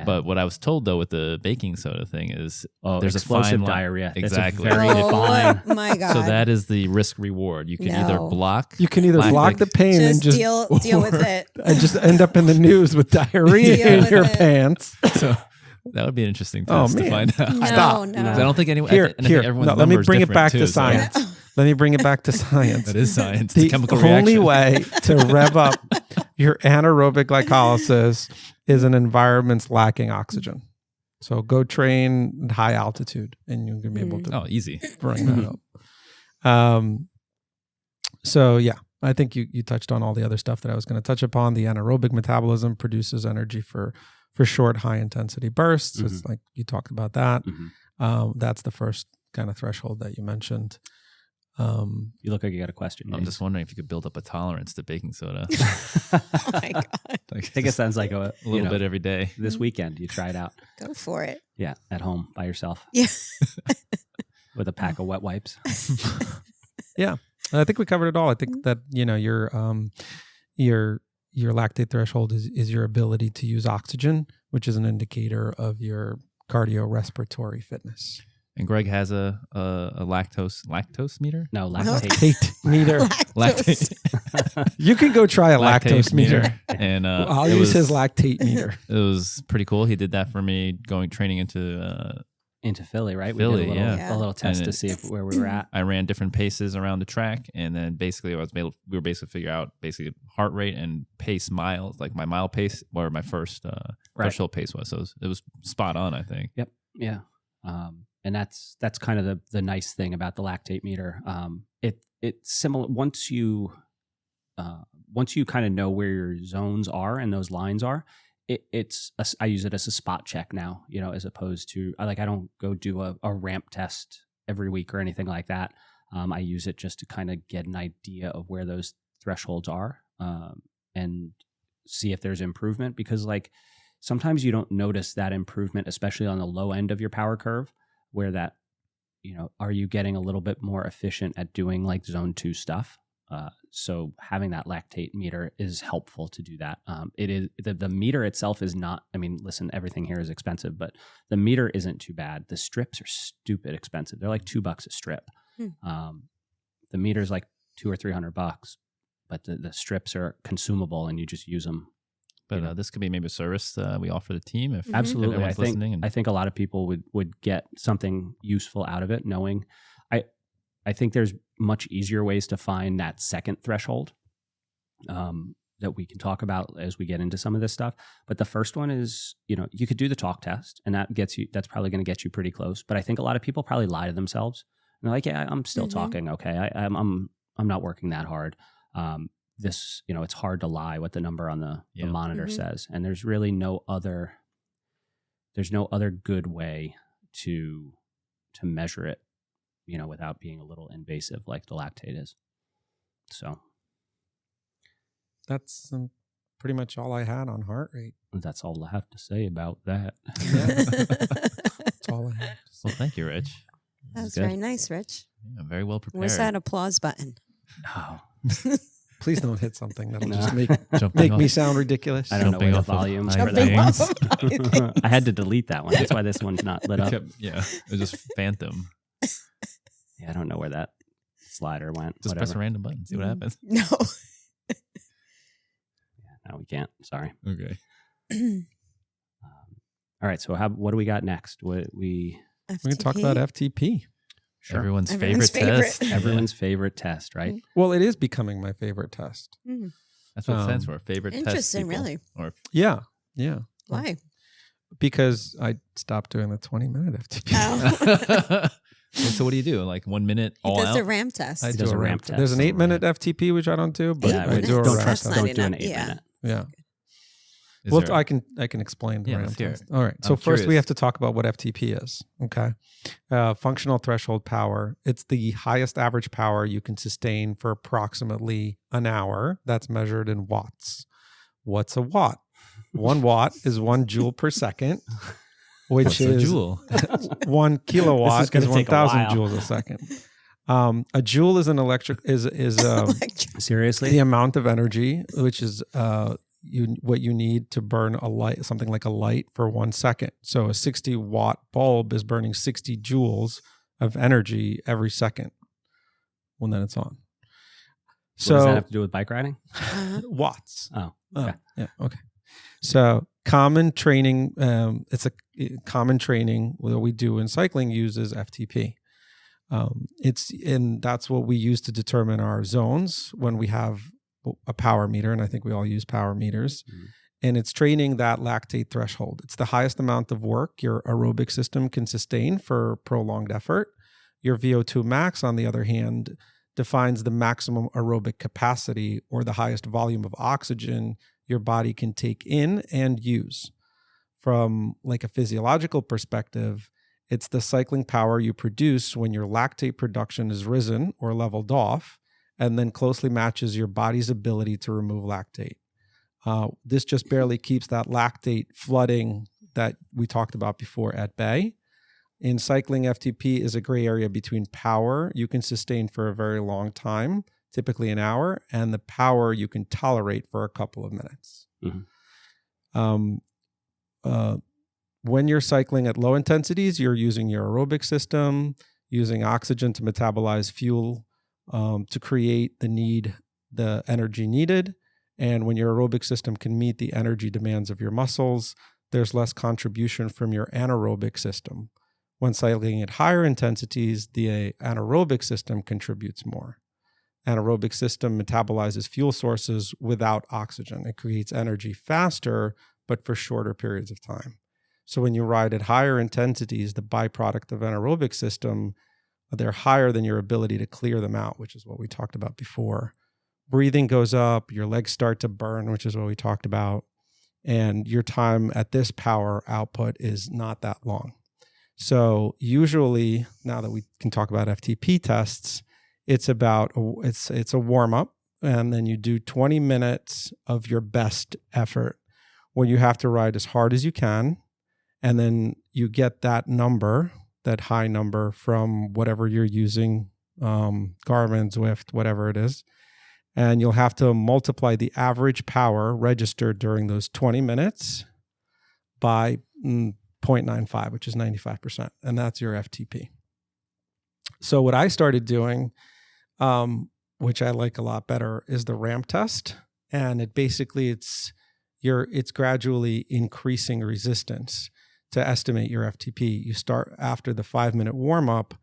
But what I was told though with the baking soda thing is there's explosive a fine diarrhea. Exactly. That's very defined. Oh my God. So that is the risk reward. You can either block. You can either block the pain and just deal with it, and just end up in the news with diarrhea in your pants. So that would be an interesting test to find out. Stop. No. I don't think anyone. Here. Let me bring it back to science. Let me bring it back to science. That is science. The chemical only reaction. way to rev up your anaerobic glycolysis is in environments lacking oxygen. So go train at high altitude, and you're going to be able to easy bring that up. So yeah, I think you touched on all the other stuff that I was going to touch upon. The anaerobic metabolism produces energy for short, high intensity bursts. It's like you talked about that. That's the first kind of threshold that you mentioned. You look like you got a question. I'm just wondering if you could build up a tolerance to baking soda. Oh my God. I think it sounds like a little bit every day. This weekend, you try it out. Go for it. Yeah, at home by yourself. Yeah. With a pack of wet wipes. Yeah, I think we covered it all. I think that your lactate threshold is your ability to use oxygen, which is an indicator of your cardiorespiratory fitness. And Greg has a lactose meter? No, lactate. Lactate meter. Lactate. You can go try a lactose meter. And I'll use his lactate meter. It was pretty cool. He did that for me training into Philly, right? Philly, we did a little test to see where we were at. I ran different paces around the track, and then basically we were basically figure out heart rate and pace miles, like my mile pace, where my first threshold pace was. So it was spot on, I think. Yep. Yeah. And that's kind of the nice thing about the lactate meter. It's similar once you kind of know where your zones are and those lines are. I use it as a spot check now, as opposed to I don't go do a ramp test every week or anything like that. I use it just to kind of get an idea of where those thresholds are and see if there's improvement, because sometimes you don't notice that improvement, especially on the low end of your power curve, where that, are you getting a little bit more efficient at doing zone 2 stuff? So having that lactate meter is helpful to do that. It is the meter itself is not, listen, everything here is expensive, but the meter isn't too bad. The strips are stupid expensive. They're like $2 a strip. The meter's like $200 or $300, but the strips are consumable and you just use them. But this could be maybe a service we offer the team. If absolutely, I I think a lot of people would get something useful out of it. Knowing, I think there's much easier ways to find that second threshold. that we can talk about as we get into some of this stuff. But the first one is, you could do the talk test, and that's probably going to get you pretty close. But I think a lot of people probably lie to themselves. And they're like, yeah, I'm still talking. Okay. I'm not working that hard. This, it's hard to lie what the number on the monitor says. And there's really no other good way to measure it, without being a little invasive like the lactate is. So that's pretty much all I had on heart rate. That's all I have to say about that. That's all I have. Well, thank you, Rich. That's very nice, Rich. Yeah, very well prepared. Where's that applause button? Oh. Please don't hit something that'll just Jumping make off. me sound ridiculous. I don't know where the Jumping off of volume high for that things. was. I had to delete that one. That's why this one's not lit up. Yeah, it was just phantom. Yeah, I don't know where that slider went. Just press a random button, see what happens. No. No, we can't. Sorry. Okay. All right. So what do we got next? We're going to talk about FTP. Sure. Everyone's favorite test. Everyone's favorite test, right? Well, it is becoming my favorite test. That's what it stands for. Favorite test. Interesting, people. really. Or Yeah. Why? Because I stopped doing the 20-minute FTP. Oh. so what do you do? Like 1 minute all He does out? a RAM test. I He do does a a ramp ramp test. test. There's an 8-minute FTP, which I don't do, but Yeah, I do a don't ramp trust. test. Don't do an enough. 8-minute. Yeah. Is Well, there- I can explain the Yeah, RAM let's hear test. it. All right. So I'm first we curious. have to talk about what FTP is. Okay. Functional threshold power. It's the highest average power you can sustain for approximately an hour. That's measured in watts. What's a watt? 1 watt is 1 joule per second, which What's a is joule? 1 kilowatt is gonna take a 1,000 while. joules a second. A joule is an Seriously? the amount of energy, which is what you need to burn a light, something like a light for 1 second. So a 60-watt bulb is burning 60 joules of energy every second when then it's on. So what does that have to do with bike riding? Watts. Oh, okay. Yeah. Okay. So common training, it's a common training that we do in cycling uses FTP. And that's what we use to determine our zones when we have a power meter, and I think we all use power meters. And it's training that lactate threshold. It's the highest amount of work your aerobic system can sustain for prolonged effort. Your VO2 max, on the other hand, defines the maximum aerobic capacity or the highest volume of oxygen your body can take in and use. From like a physiological perspective, it's the cycling power you produce when your lactate production is risen or leveled off, and then closely matches your body's ability to remove lactate. This just barely keeps that lactate flooding that we talked about before at bay. In cycling, FTP is a gray area between power you can sustain for a very long time, typically an hour, and the power you can tolerate for a couple of minutes. When you're cycling at low intensities, you're using your aerobic system, using oxygen to metabolize fuel to create the energy needed. And when your aerobic system can meet the energy demands of your muscles, there's less contribution from your anaerobic system. When cycling at higher intensities, the anaerobic system contributes more. Anaerobic system metabolizes fuel sources without oxygen. It creates energy faster, but for shorter periods of time. So when you ride at higher intensities, the byproduct of anaerobic system, they're higher than your ability to clear them out, which is what we talked about before. Breathing goes up, your legs start to burn, which is what we talked about. And your time at this power output is not that long. So usually, now that we can talk about FTP tests, it's a warm up, and then you do 20 minutes of your best effort where you have to ride as hard as you can. And then you get that number, that high number from whatever you're using, Garmin, Zwift, whatever it is. And you'll have to multiply the average power registered during those 20 minutes by 0.95, which is 95%. And that's your FTP. So what I started doing, which I like a lot better, is the ramp test. And it's gradually increasing resistance to estimate your FTP. You start after the 5-minute warm up.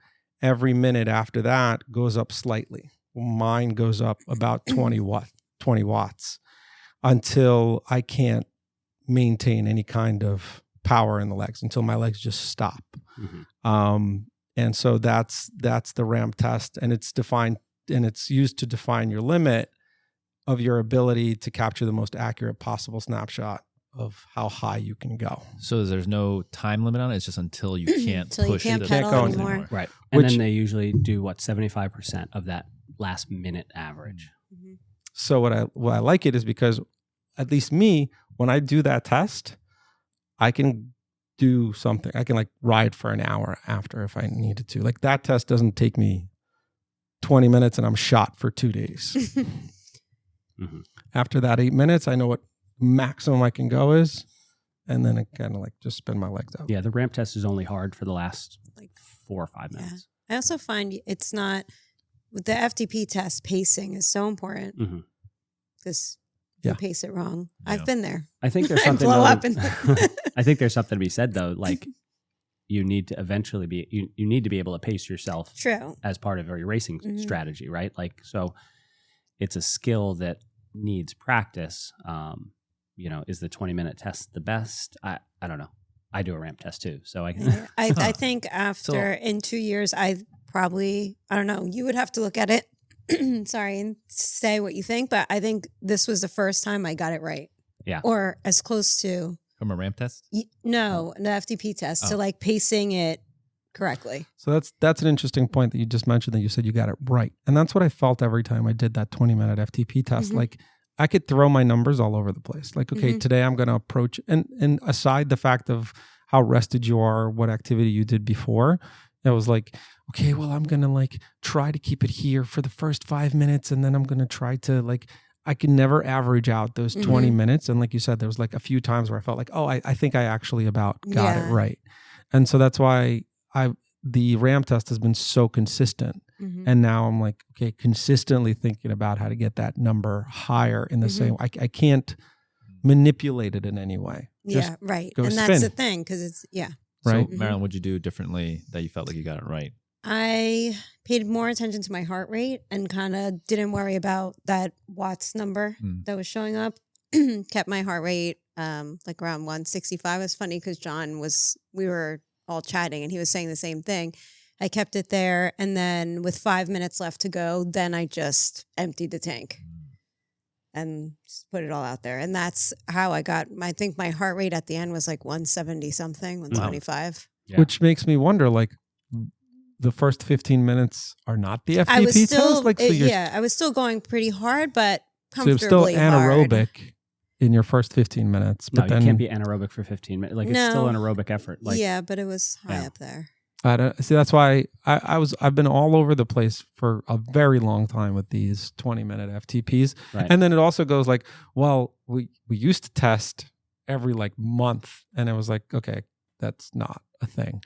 Every minute after that goes up slightly. Mine goes up about 20 watts. until I can't maintain any kind of power in the legs, until my legs just stop. And so that's the ramp test, and it's defined, and it's used to define your limit of your ability to capture the most accurate possible snapshot of how high you can go. So there's no time limit on it. It's just until you can't Until you push can't it pedal go anymore. Right. And then they usually do 75% of that last minute average. So what I like it is because, at least me, when I do that test, I can do something. I can like ride for an hour after if I needed to. Like that test doesn't take me 20 minutes and I'm shot for 2 days. After that 8 minutes, I know what maximum I can go is, and then I kind of like just spin my legs out. Yeah, the ramp test is only hard for the last like 4 or 5 minutes. I also find it's not, with the FTP test, pacing is so important because you pace it wrong. Yeah. I've been there. I think there's I something blow though, up and I think there's something to be said though, like you need to eventually be you need to be able to pace yourself True. as part of your racing strategy, right? Like, so it's a skill that needs practice. Is the 20-minute test the best? I don't know. I do a ramp test too, so I think after in 2 years, I don't know. You would have to look at it. Sorry, and say what you think, but I think this was the first time I got it right. Yeah, or as close to from a ramp test. No, the FTP test to like pacing it correctly. So that's an interesting point that you just mentioned, that you said you got it right, and that's what I felt every time I did that 20-minute FTP test. Like I could throw my numbers all over the place. Like, okay, today I'm going to approach, and aside the fact of how rested you are, what activity you did before, it was like, okay, well, I'm going to like try to keep it here for the first 5 minutes. And then I'm going to try to like, I can never average out those 20 minutes. And like you said, there was like a few times where I felt like, oh, I think I actually about got it right. And so that's why the RAM test has been so consistent. And now I'm like, okay, consistently thinking about how to get that number higher in the same. I can't manipulate it in any way. Just right. go And spin. that's the thing, because it's Right. So, Marilyn, what'd you do differently that you felt like you got it right? I paid more attention to my heart rate and kind of didn't worry about that watts number that was showing up. Kept my heart rate like around 165. It was funny because we were all chatting and he was saying the same thing. I kept it there, and then with 5 minutes left to go, then I just emptied the tank and just put it all out there. And that's how I think my heart rate at the end was like 170 something, 175. Wow. Yeah. Which makes me wonder, like, the first 15 minutes are not the FTP I was still, test? Like, so I was still going pretty hard, but so you're comfortably still anaerobic hard. In your first 15 minutes. But no, then you can't be anaerobic for 15 minutes. Like, it's still an aerobic effort. Like, yeah, but it was high up there. See, that's why I've been all over the place for a very long time with these 20-minute FTPs. Right. And then it also goes like, well, we used to test every like month, and it was like, okay, that's not a thing.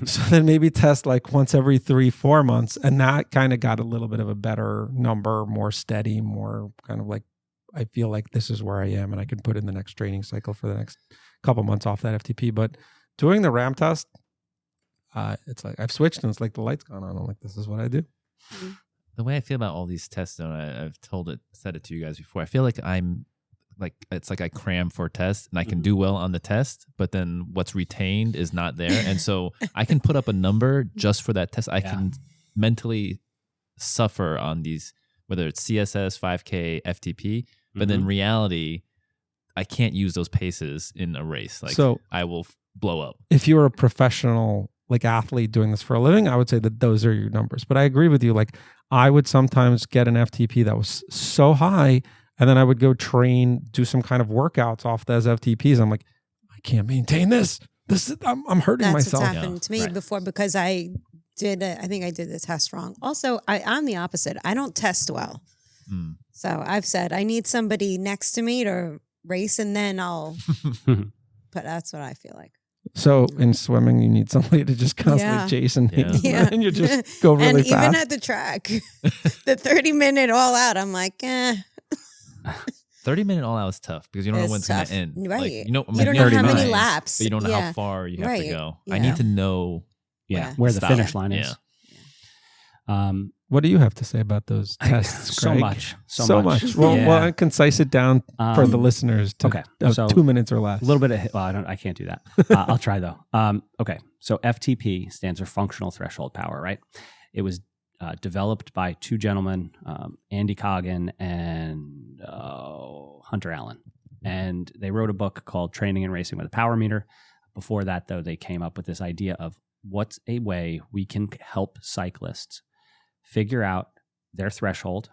So then maybe test like once every 3-4 months, and that kind of got a little bit of a better number, more steady, more kind of like, I feel like this is where I am, and I can put in the next training cycle for the next couple months off that FTP. But doing the RAM test, it's like I've switched and it's like the light's gone on. I'm like, this is what I do. The way I feel about all these tests, though, I've said it to you guys before. I feel like it's like I cram for a test and I can do well on the test, but then what's retained is not there. And so I can put up a number just for that test. I can mentally suffer on these, whether it's CSS, 5K, FTP, but in reality, I can't use those paces in a race. Like, so I will blow up. If you were a professional like athlete doing this for a living, I would say that those are your numbers. But I agree with you. Like, I would sometimes get an FTP that was so high, and then I would go do some kind of workouts off those FTPs. I'm like, I can't maintain this. I'm hurting myself. That's happened to me before, because I think I did the test wrong. Also, I'm the opposite. I don't test well. So I've said I need somebody next to me to race, and then I'll but that's what I feel like. So in swimming, you need somebody to just constantly chase and and you just go really and fast. Even at the track, the 30-minute all out, I'm like, 30-minute all out is tough because you don't know when it's going to end. Right. Like, you don't know how many laps. But you don't know how far you have to go. Yeah. I need to know where the finish line is. What do you have to say about those tests, So Craig? much. Well, Yeah. well, concise it down for the listeners to okay. So 2 minutes or less. A little bit of, I can't do that. I'll try though. Okay. So FTP stands for functional threshold power, right? It was developed by two gentlemen, Andy Coggan and Hunter Allen. And they wrote a book called Training and Racing with a Power Meter. Before that, though, they came up with this idea of what's a way we can help cyclists figure out their threshold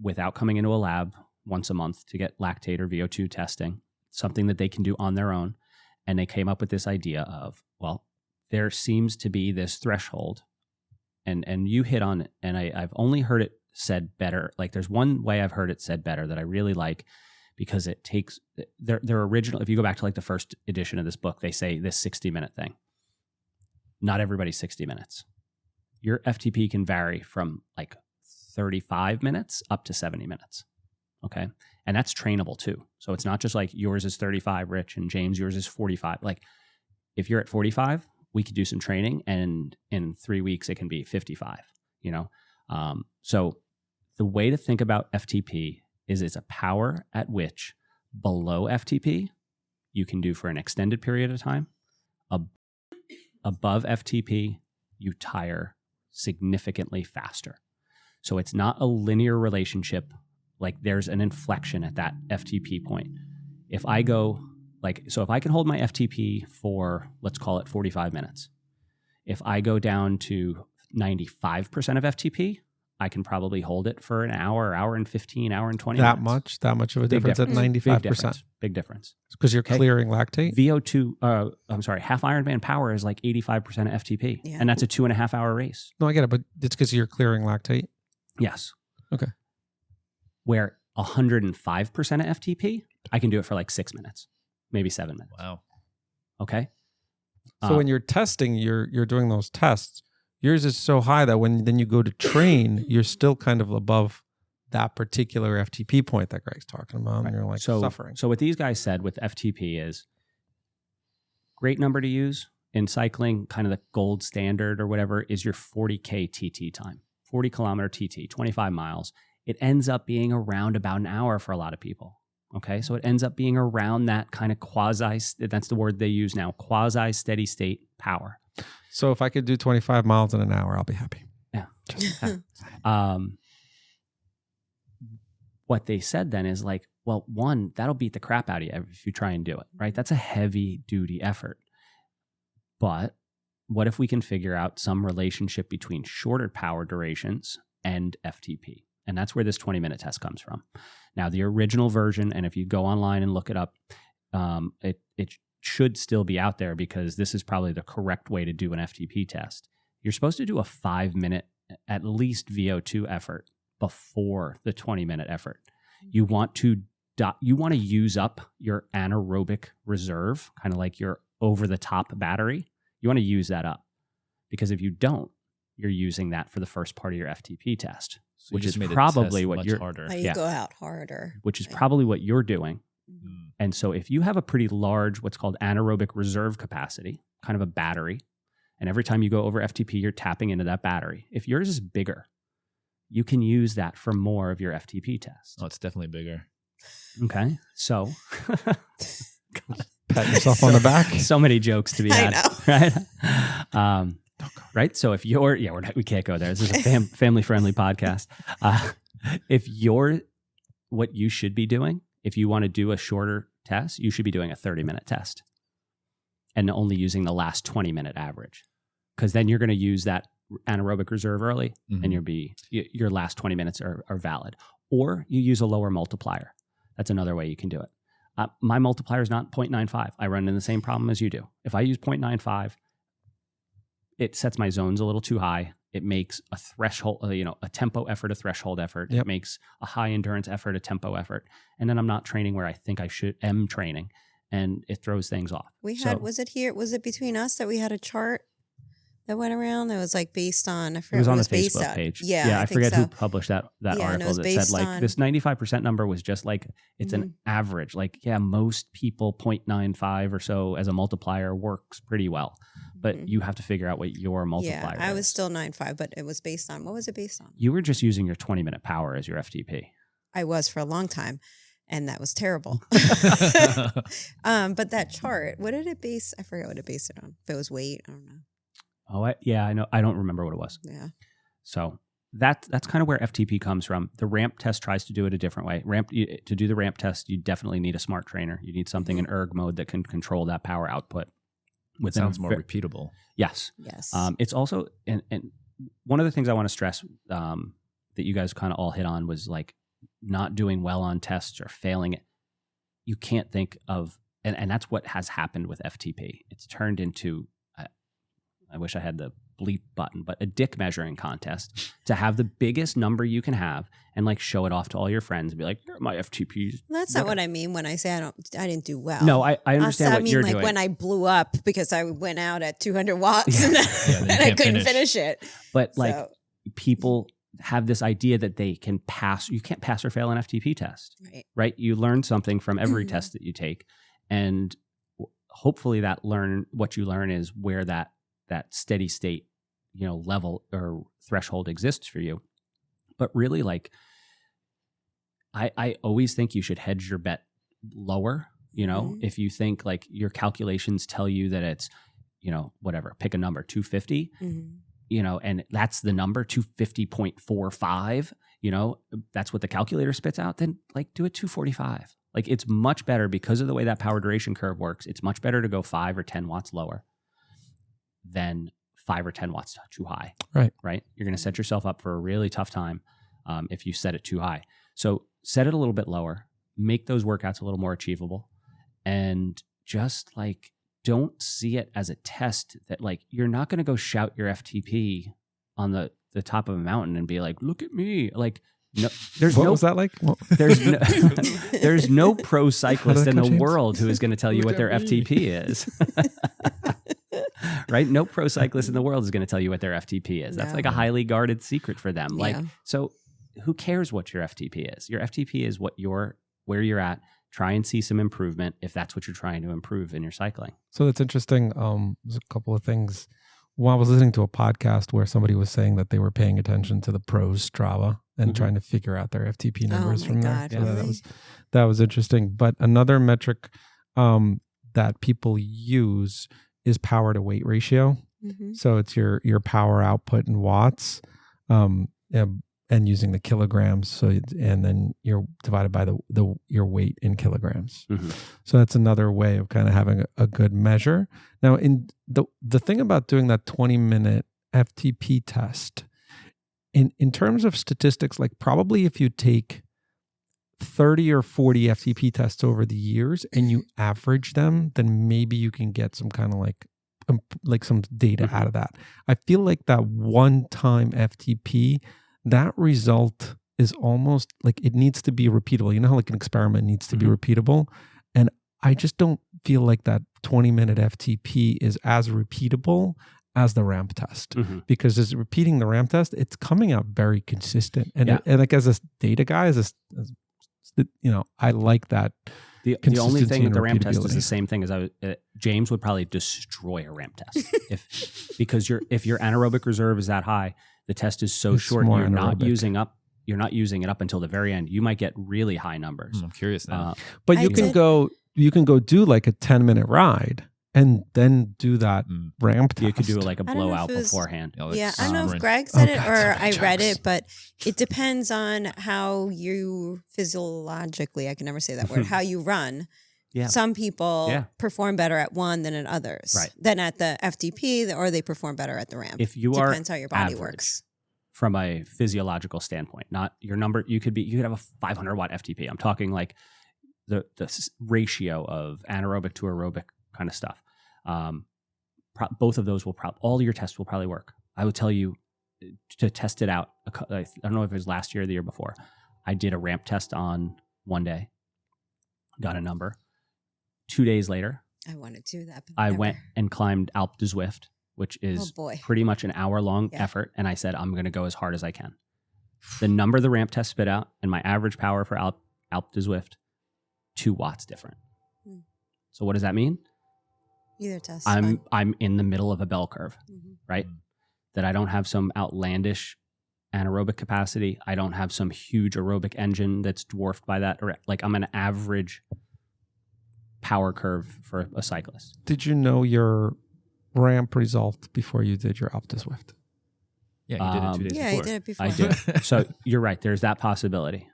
without coming into a lab once a month to get lactate or VO2 testing, something that they can do on their own. And they came up with this idea of, well, there seems to be this threshold, and you hit on it, and I've only heard it said better. Like there's one way I've heard it said better that I really like, because it takes their original. If you go back to like the first edition of this book, they say this 60-minute thing. Not everybody's 60 minutes. Your FTP can vary from like 35 minutes up to 70 minutes. Okay. And that's trainable too. So it's not just like yours is 35, Rich, and James, yours is 45. Like if you're at 45, we could do some training, and in 3 weeks it can be 55, you know? So the way to think about FTP is it's a power at which below FTP you can do for an extended period of time. Above FTP, you tire significantly faster. So it's not a linear relationship. Like there's an inflection at that FTP point. If I go if I can hold my FTP for, let's call it 45 minutes. If I go down to 95% of FTP, I can probably hold it for an hour, hour and 15, hour and 20 minutes. That much of a Big difference at 95%. Big difference. Because you're clearing lactate? VO2, half Ironman power is like 85% of FTP. Yeah. And that's a 2.5 hour race. No, I get it, but it's because you're clearing lactate? Yes. Okay. Where 105% of FTP, I can do it for like 6 minutes, maybe 7 minutes. Wow. Okay. So when you're testing, you're doing those tests. Yours is so high that when then you go to train, you're still kind of above that particular FTP point that Greg's talking about. Right. And you're like suffering. So what these guys said with FTP is great number to use in cycling, kind of the gold standard or whatever is your 40K TT time, 40 kilometer TT, 25 miles. It ends up being around about an hour for a lot of people. Okay. So it ends up being around that kind of that's the word they use now, quasi steady state power. So if I could do 25 miles in an hour, I'll be happy. Yeah. What they said then is like, well, one, that'll beat the crap out of you if you try and do it, right? That's a heavy duty effort. But what if we can figure out some relationship between shorter power durations and FTP? And that's where this 20-minute test comes from. Now, the original version, and if you go online and look it up, it should still be out there because this is probably the correct way to do an FTP test. You're supposed to do a 5-minute, at least VO2 effort before the 20-minute effort. You want to use up your anaerobic reserve, kind of like your over-the-top battery. You want to use that up because if you don't, you're using that for the first part of your FTP test, So which is made probably what you're harder. How you go out harder. Which is probably what you're doing. Mm-hmm. And so if you have a pretty large, what's called anaerobic reserve capacity, kind of a battery, and every time you go over FTP, you're tapping into that battery. If yours is bigger, you can use that for more of your FTP test. Oh, it's definitely bigger. Okay. So Pat yourself on the back. so many jokes to be I had, right? Right. So if you're, we can't go there. This is a family-friendly podcast. What you should be doing, if you want to do a shorter test, you should be doing a 30-minute test and only using the last 20-minute average. Because then you're going to use that anaerobic reserve early and your last 20 minutes are valid. Or you use a lower multiplier. That's another way you can do it. My multiplier is not 0.95. I run into the same problem as you do. If I use 0.95, it sets my zones a little too high. It makes a threshold, a tempo effort, a threshold effort. Yep. It makes a high endurance effort, a tempo effort. And then I'm not training where I think I am training. And it throws things off. Was it between us that we had a chart that went around that was like based on, I forget it was what on it the was based Facebook on. page. Yeah, I forget who published that article that said like this 95% number was just like, it's an average. Like, yeah, most people 0.95 or so as a multiplier works pretty well. but you have to figure out what your multiplier Yeah, I is. was still 9.5, but it was based on, what was it based on? You were just using your 20-minute power as your FTP. I was for a long time, and that was terrible. But that chart, what did it base? I forget what it based it on. If it was weight, I don't know. Oh, I know. I don't remember what it was. Yeah. So that's kind of where FTP comes from. The ramp test tries to do it a different way. To do the ramp test, you definitely need a smart trainer. You need something in erg mode that can control that power output. It sounds more repeatable. Yes. Yes. It's also, and one of the things I want to stress that you guys kind of all hit on was like not doing well on tests or failing it. You can't think of, and that's what has happened with FTP. It's turned into, I wish I had the bleep button, but a dick measuring contest to have the biggest number you can have and like show it off to all your friends and be like, here are my FTPs. That's not what I mean when I say I didn't do well. No, I understand what you're doing. I mean, like when I blew up because I went out at 200 watts and I couldn't finish it. But like people have this idea that they can pass. You can't pass or fail an FTP test, right? You learn something from every test that you take, and hopefully what you learn is where that steady state, level or threshold exists for you. But really, like, I always think you should hedge your bet lower. If you think like your calculations tell you that it's, whatever, pick a number, 250, and that's the number, 250.45, that's what the calculator spits out, then like do it 245. Like it's much better because of the way that power duration curve works. It's much better to go 5 or 10 watts lower than 5 or 10 watts too high. Right. You're going to set yourself up for a really tough time if you set it too high. So set it a little bit lower, make those workouts a little more achievable, and just like don't see it as a test that like you're not going to go shout your FTP on the top of a mountain and be like, look at me. Like, no, there's what no, was that like? There's no pro cyclist in the world who is going to tell you what their FTP is. Right? No pro cyclist in the world is going to tell you what their FTP is. That's like a highly guarded secret for them. Like, so who cares what your FTP is? Your FTP is where you're at. Try and see some improvement if that's what you're trying to improve in your cycling. So that's interesting. There's a couple of things. Well, I was listening to a podcast where somebody was saying that they were paying attention to the pros Strava and trying to figure out their FTP numbers from there. So really? that was interesting. But another metric that people use is power to weight ratio. So it's your power output in watts, and using the kilograms. So and then you're divided by your weight in kilograms. So that's another way of kind of having a good measure. Now, in the thing about doing that 20-minute FTP test, in terms of statistics, like probably if you take 30 or 40 FTP tests over the years and you average them, then maybe you can get some kind of like some data out of that. I feel like that one-time FTP, that result is almost like it needs to be repeatable. You know how like an experiment needs to be repeatable? And I just don't feel like that 20-minute FTP is as repeatable as the ramp test, because as repeating the ramp test, it's coming out very consistent. And and like as a data guy, I like that. The only thing with the ramp test is the same thing as James would probably destroy a ramp test because if your anaerobic reserve is that high, the test is so short, you're not using it up until the very end. You might get really high numbers. I'm curious now. But you can go do like a 10-minute ride and then do that ramp test. You could do like a blowout beforehand. I don't know if Greg said it or I read it, but it depends on how you physiologically, I can never say that word, how you run. Yeah. Some people perform better at one than at others. Right. Than at the FTP, or they perform better at the ramp. If you depends how your body works. From a physiological standpoint, not your number, you could have a 500 watt FTP. I'm talking like the ratio of anaerobic to aerobic kind of stuff. Both of those all your tests will probably work. I would tell you to test it out. I don't know if it was last year or the year before. I did a ramp test on one day, got a number. 2 days later, I wanted to do that. I went and climbed Alpe du Zwift, which is pretty much an hour-long effort. And I said, I'm going to go as hard as I can. The number the ramp test spit out and my average power for Alpe du Zwift, 2 watts different. So what does that mean? Either test. I'm in the middle of a bell curve, right? That I don't have some outlandish anaerobic capacity. I don't have some huge aerobic engine that's dwarfed by that. Or like I'm an average power curve for a cyclist. Did you know your ramp result before you did your OptiSwift? Yeah, you did it 2 days before. Yeah, you did it before. I did. So you're right. There's that possibility.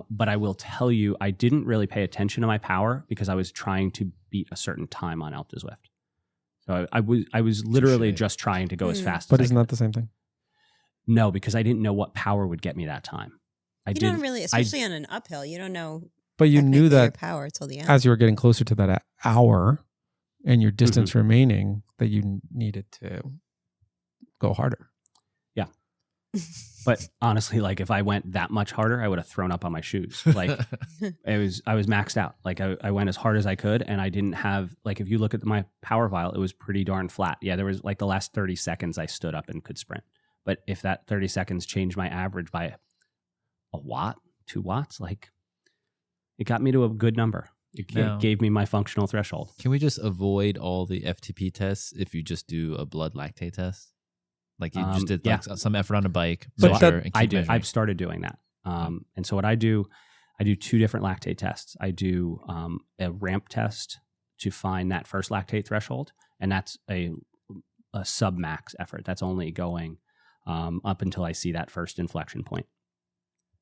But I will tell you, I didn't really pay attention to my power because I was trying to beat a certain time on OptiSwift. So I was literally just trying to go as fast But as isn't that the same thing? No, because I didn't know what power would get me that time. You don't really, especially on an uphill, you don't know. But you knew that your power till the end. as you were getting closer to that hour and your distance remaining, that you needed to go harder. Yeah. But honestly, like if I went that much harder, I would have thrown up on my shoes. Like I was maxed out. Like I went as hard as I could, and I didn't have, like, if you look at my power vial, it was pretty darn flat. Yeah, there was like the last 30 seconds I stood up and could sprint. But if that 30 seconds changed my average by a watt, 2 watts, like it got me to a good number. It gave me my functional threshold. Can we just avoid all the FTP tests if you just do a blood lactate test? Like you just did like some effort on a bike. But I do. I've started doing that. And so what I do 2 different lactate tests. I do a ramp test to find that first lactate threshold. And that's a sub-max effort. That's only going up until I see that first inflection point.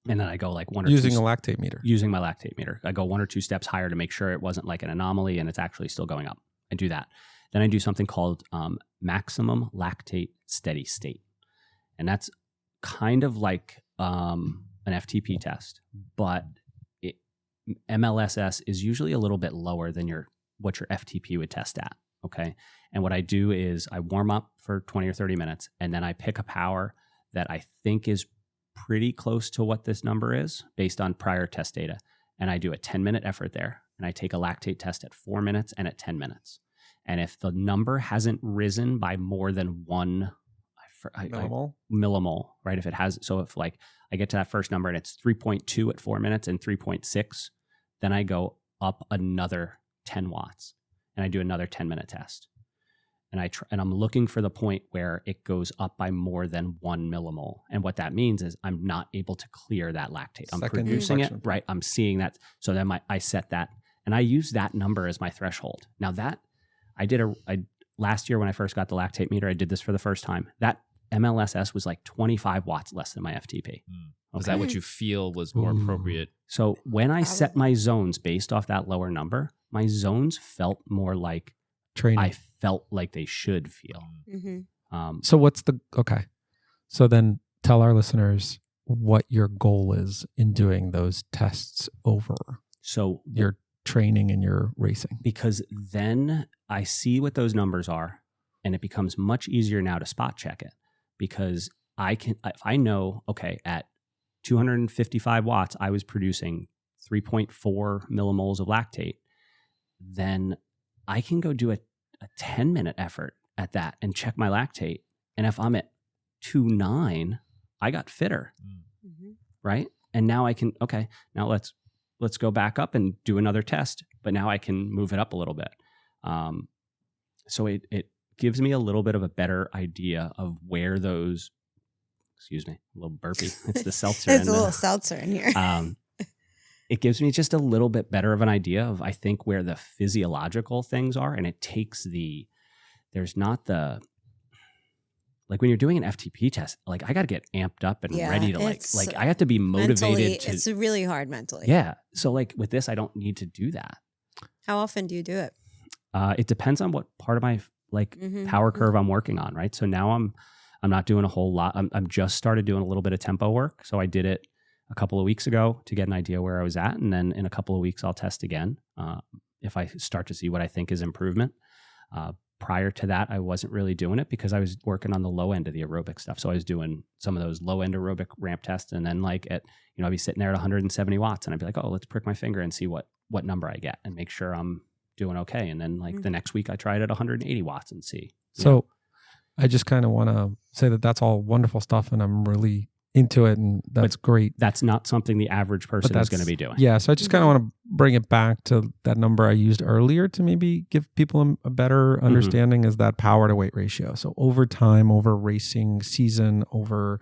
And then I go like one or using two... a lactate meter. Using my lactate meter. I go 1 or 2 steps higher to make sure it wasn't like an anomaly and it's actually still going up. I do that. Then I do something called maximum lactate steady state. And that's kind of like an FTP test, but MLSS is usually a little bit lower than what your FTP would test at. Okay. And what I do is I warm up for 20 or 30 minutes, and then I pick a power that I think is pretty close to what this number is based on prior test data. And I do a 10-minute effort there, and I take a lactate test at 4 minutes and at 10 minutes. And if the number hasn't risen by more than 1 millimole, right? If it has, so if like I get to that first number and it's 3.2 at 4 minutes and 3.6, then I go up another 10 watts and I do another 10-minute test. And I'm looking for the point where it goes up by more than 1 millimole. And what that means is I'm not able to clear that lactate. I'm producing it, right? I'm seeing that. So then I set that, and I use that number as my threshold. Now that last year when I first got the lactate meter, I did this for the first time. That MLSS was like 25 watts less than my FTP. Was that what you feel was more appropriate? So when I set my zones based off that lower number, my zones felt more like training. I felt like they should feel. So so then tell our listeners what your goal is in doing those tests over your training and your racing. Because then I see what those numbers are, and it becomes much easier now to spot check it, because if I know, okay, at 255 watts, I was producing 3.4 millimoles of lactate, then I can go do a 10-minute effort at that and check my lactate. And if I'm at 2.9, I got fitter, right? And now I can, now let's go back up and do another test, but now I can move it up a little bit. So it gives me a little bit of a better idea of where those, excuse me, a little burpy. It's the seltzer. It's a little seltzer in here. It gives me just a little bit better of an idea of, I think, where the physiological things are. And it takes there's not the, like when you're doing an FTP test, like I got to get amped up and ready to like I have to be motivated. It's really hard mentally. Yeah. So like with this, I don't need to do that. How often do you do it? It depends on what part of my power curve I'm working on. Right. So now I'm not doing a whole lot. I'm just started doing a little bit of tempo work. So I did it a couple of weeks ago to get an idea where I was at. And then in a couple of weeks, I'll test again if I start to see what I think is improvement. Prior to that, I wasn't really doing it because I was working on the low end of the aerobic stuff. So I was doing some of those low end aerobic ramp tests. And then like I'd be sitting there at 170 watts and I'd be like, let's prick my finger and see what number I get and make sure I'm doing okay. And then the next week I tried at 180 watts and see. So I just kind of want to say that that's all wonderful stuff. And I'm really into it, and that's great. That's not something the average person is going to be doing. Yeah, so I just kind of want to bring it back to that number I used earlier to maybe give people a better understanding is that power to weight ratio. So over time, over racing season, over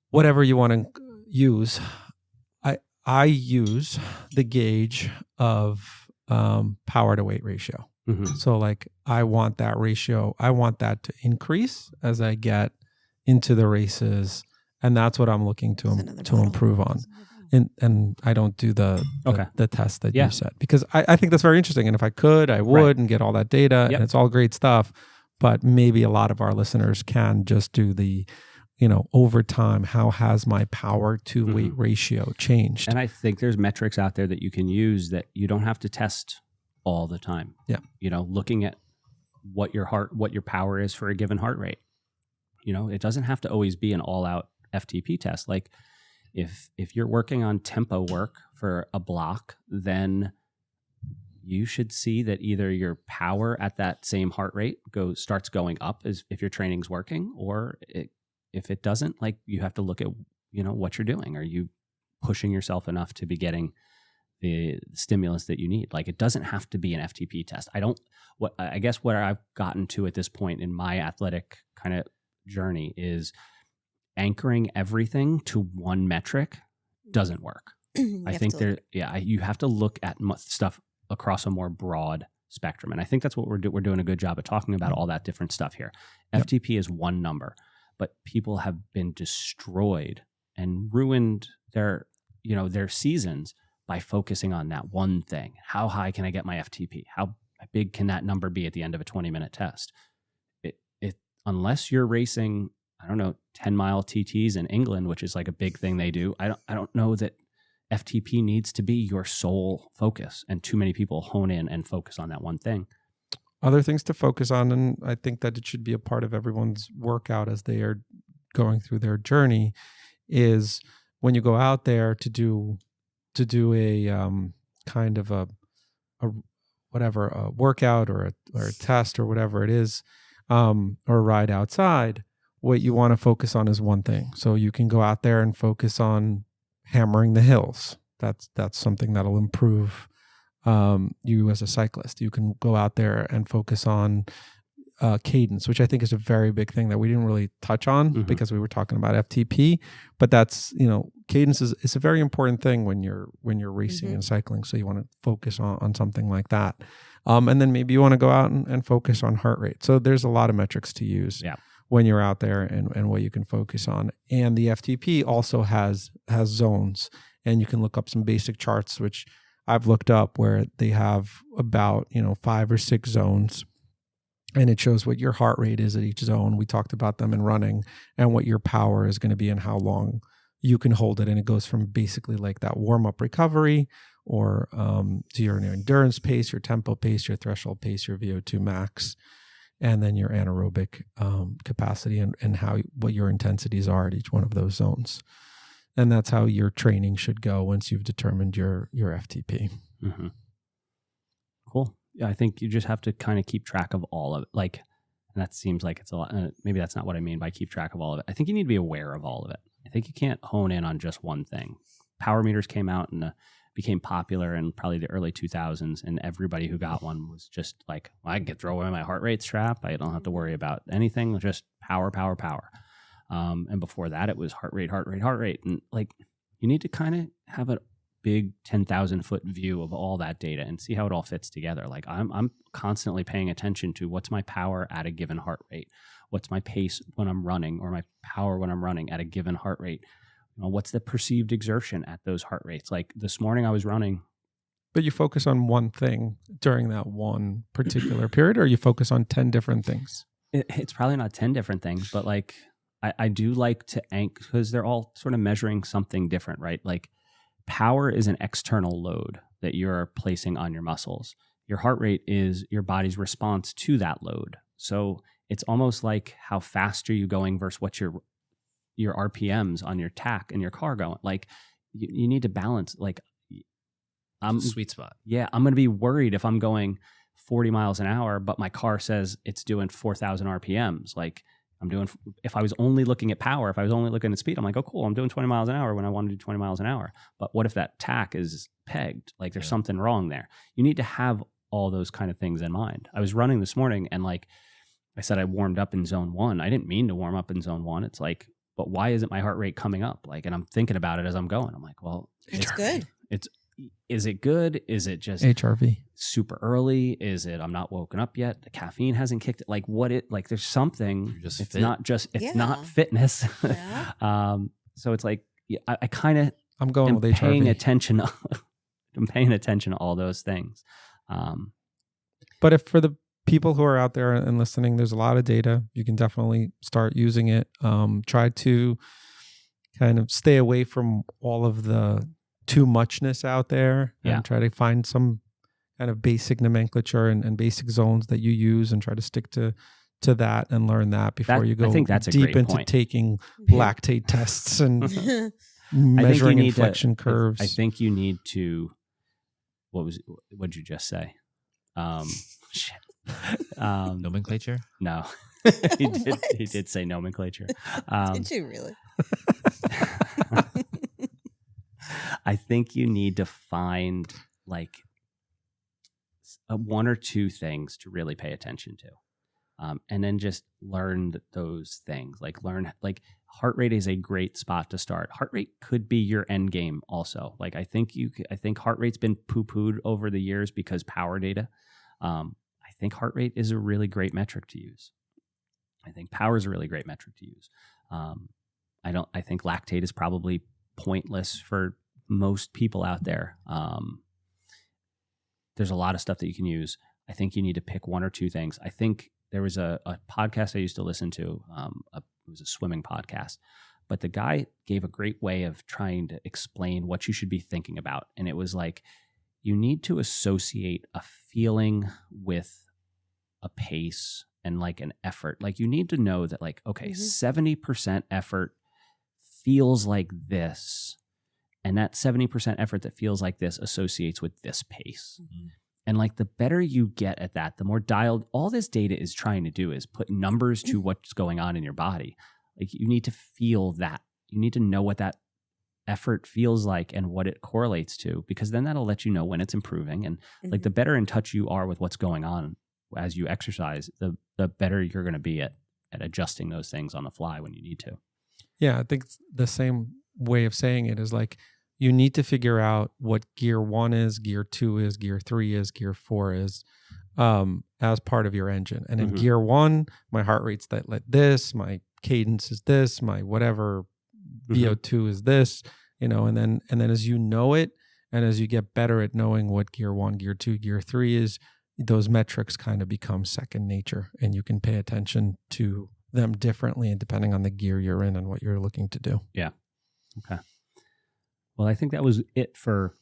whatever you want to use, I use the gauge of power to weight ratio. So like I want that ratio, I want that to increase as I get into the races, and that's what I'm looking to improve on. And I don't do the test that you said, because I think that's very interesting. And if I could, I would and get all that data, and it's all great stuff. But maybe a lot of our listeners can just do the, over time, how has my power to weight ratio changed? And I think there's metrics out there that you can use that you don't have to test all the time. Yeah. Looking at what your power is for a given heart rate. It doesn't have to always be an all-out FTP test. Like if you're working on tempo work for a block, then you should see that either your power at that same heart rate starts going up as if your training's working, or if it doesn't, like you have to look at what you're doing. Are you pushing yourself enough to be getting the stimulus that you need? Like it doesn't have to be an FTP test. I guess what I've gotten to at this point in my athletic kind of journey is anchoring everything to one metric doesn't work. I think you have to look at stuff across a more broad spectrum. And I think that's what we're doing a good job of talking about all that different stuff here. FTP is one number, but people have been destroyed and ruined their seasons by focusing on that one thing. How high can I get my FTP? How big can that number be at the end of a 20-minute test? Unless you're racing, 10-mile TTs in England, which is like a big thing they do, I don't know that FTP needs to be your sole focus, and too many people hone in and focus on that one thing. Other things to focus on, and I think that it should be a part of everyone's workout as they are going through their journey, is when you go out there to do a kind of a workout or a test or whatever it is, or a ride outside, what you want to focus on is one thing. So you can go out there and focus on hammering the hills. That's something that'll improve you as a cyclist. You can go out there and focus on cadence, which I think is a very big thing that we didn't really touch on because we were talking about FTP. But that's, cadence is a very important thing when you're racing and cycling. So you want to focus on something like that. And then maybe you want to go out and focus on heart rate. So there's a lot of metrics to use when you're out there and what you can focus on. And the FTP also has zones, and you can look up some basic charts, which I've looked up, where they have about 5 or 6 zones, and it shows what your heart rate is at each zone. We talked about them in running, and what your power is going to be and how long you can hold it. And it goes from basically like that warm-up recovery or to your endurance pace, your tempo pace, your threshold pace, your VO2 max, and then your anaerobic capacity and what your intensities are at each one of those zones. And that's how your training should go once you've determined your FTP. Cool. Yeah, I think you just have to kind of keep track of all of it. Like, and that seems like it's a lot. Maybe that's not what I mean by keep track of all of it. I think you need to be aware of all of it. I think you can't hone in on just one thing. Power meters came out and became popular in probably the early 2000s, and everybody who got one was just like, well, I can throw away my heart rate strap. I don't have to worry about anything. Just power. And before that, it was heart rate. And like, you need to kind of have a big 10,000-foot view of all that data and see how it all fits together. Like I'm constantly paying attention to what's my power at a given heart rate, what's my pace when I'm running, or my power when I'm running at a given heart rate. What's the perceived exertion at those heart rates? Like this morning I was running. But you focus on one thing during that one particular period, or you focus on 10 different things? It's probably not 10 different things, but like I do like to anchor, because they're all sort of measuring something different, right? Like power is an external load that you're placing on your muscles. Your heart rate is your body's response to that load. So it's almost like how fast are you going versus what your RPMs on your tack in your car going. Like you need to balance. Like sweet spot. Yeah, I'm going to be worried if I'm going 40 miles an hour, but my car says it's doing 4,000 RPMs. Like if I was only looking at power, if I was only looking at speed, I'm like, oh, cool, I'm doing 20 miles an hour when I want to do 20 miles an hour. But what if that tack is pegged? Like there's something wrong there. You need to have all those kind of things in mind. I was running this morning and like I said, I warmed up in zone 1. I didn't mean to warm up in zone 1. It's like, but why isn't my heart rate coming up? Like, and I'm thinking about it as I'm going. I'm like, well, It's good. Is it good? Is it just HRV super early? Is it I'm not woken up yet? The caffeine hasn't kicked it. Like like there's something. Just it's fit. not just it's not fitness. Yeah. So it's like I kind of I'm going with HRV. paying attention. I'm paying attention to all those things. But if for the people who are out there and listening, there's a lot of data. You can definitely start using it. Try to kind of stay away from all of the too muchness out there and try to find some kind of basic nomenclature and basic zones that you use and try to stick to that and learn that before you go I think that's a deep great into point. taking lactate tests and measuring inflection curves. I think you need to, what'd you just say? Shit. Nomenclature? No, he did say nomenclature. Did you really? I think you need to find like one or two things to really pay attention to. And then just learn those things, like heart rate is a great spot to start. Heart rate could be your end game also. Like I think heart rate's been poo-pooed over the years because power data. I think heart rate is a really great metric to use. I think power is a really great metric to use. I think lactate is probably pointless for most people out there. There's a lot of stuff that you can use. I think you need to pick one or two things. I think there was a podcast I used to listen to. It was a swimming podcast, but the guy gave a great way of trying to explain what you should be thinking about. And it was like, you need to associate a feeling with a pace and like an effort. Like you need to know that like, okay, 70% effort feels like this. And that 70% effort that feels like this associates with this pace. Mm-hmm. And like the better you get at that, the more dialed, all this data is trying to do is put numbers to what's going on in your body. Like you need to feel that. You need to know what that effort feels like and what it correlates to, because then that'll let you know when it's improving. And like the better in touch you are with what's going on as you exercise, the better you're going to be at adjusting those things on the fly when you need to. Yeah, I think the same way of saying it is like you need to figure out what gear 1 is, gear 2 is, gear 3 is, gear 4 is as part of your engine. And in gear 1, my heart rate's like this, my cadence is this, my whatever VO2 is this, and then as you know it and as you get better at knowing what gear 1, gear 2, gear 3 is, those metrics kind of become second nature and you can pay attention to them differently depending on the gear you're in and what you're looking to do. Yeah. Okay. Well, I think that was it for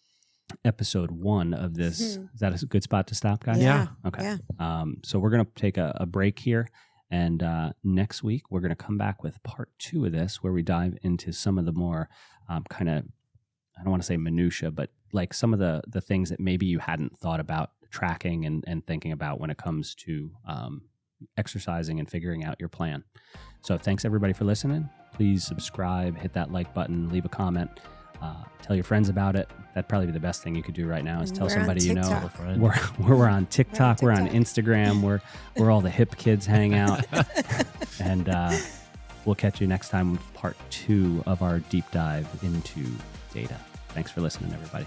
episode 1 of this. Is that a good spot to stop, guys? Yeah. Okay. Yeah. So we're going to take a break here. And next week, we're going to come back with part 2 of this, where we dive into some of the more kind of, I don't want to say minutia, but like some of the things that maybe you hadn't thought about tracking and thinking about when it comes to exercising and figuring out your plan. So thanks everybody for listening. Please subscribe, hit that like button, leave a comment, tell your friends about it. That'd probably be the best thing you could do right now is tell somebody you know. We're on TikTok, we're on Instagram, we're all the hip kids hang out. And we'll catch you next time with part 2 of our deep dive into data. Thanks for listening, everybody.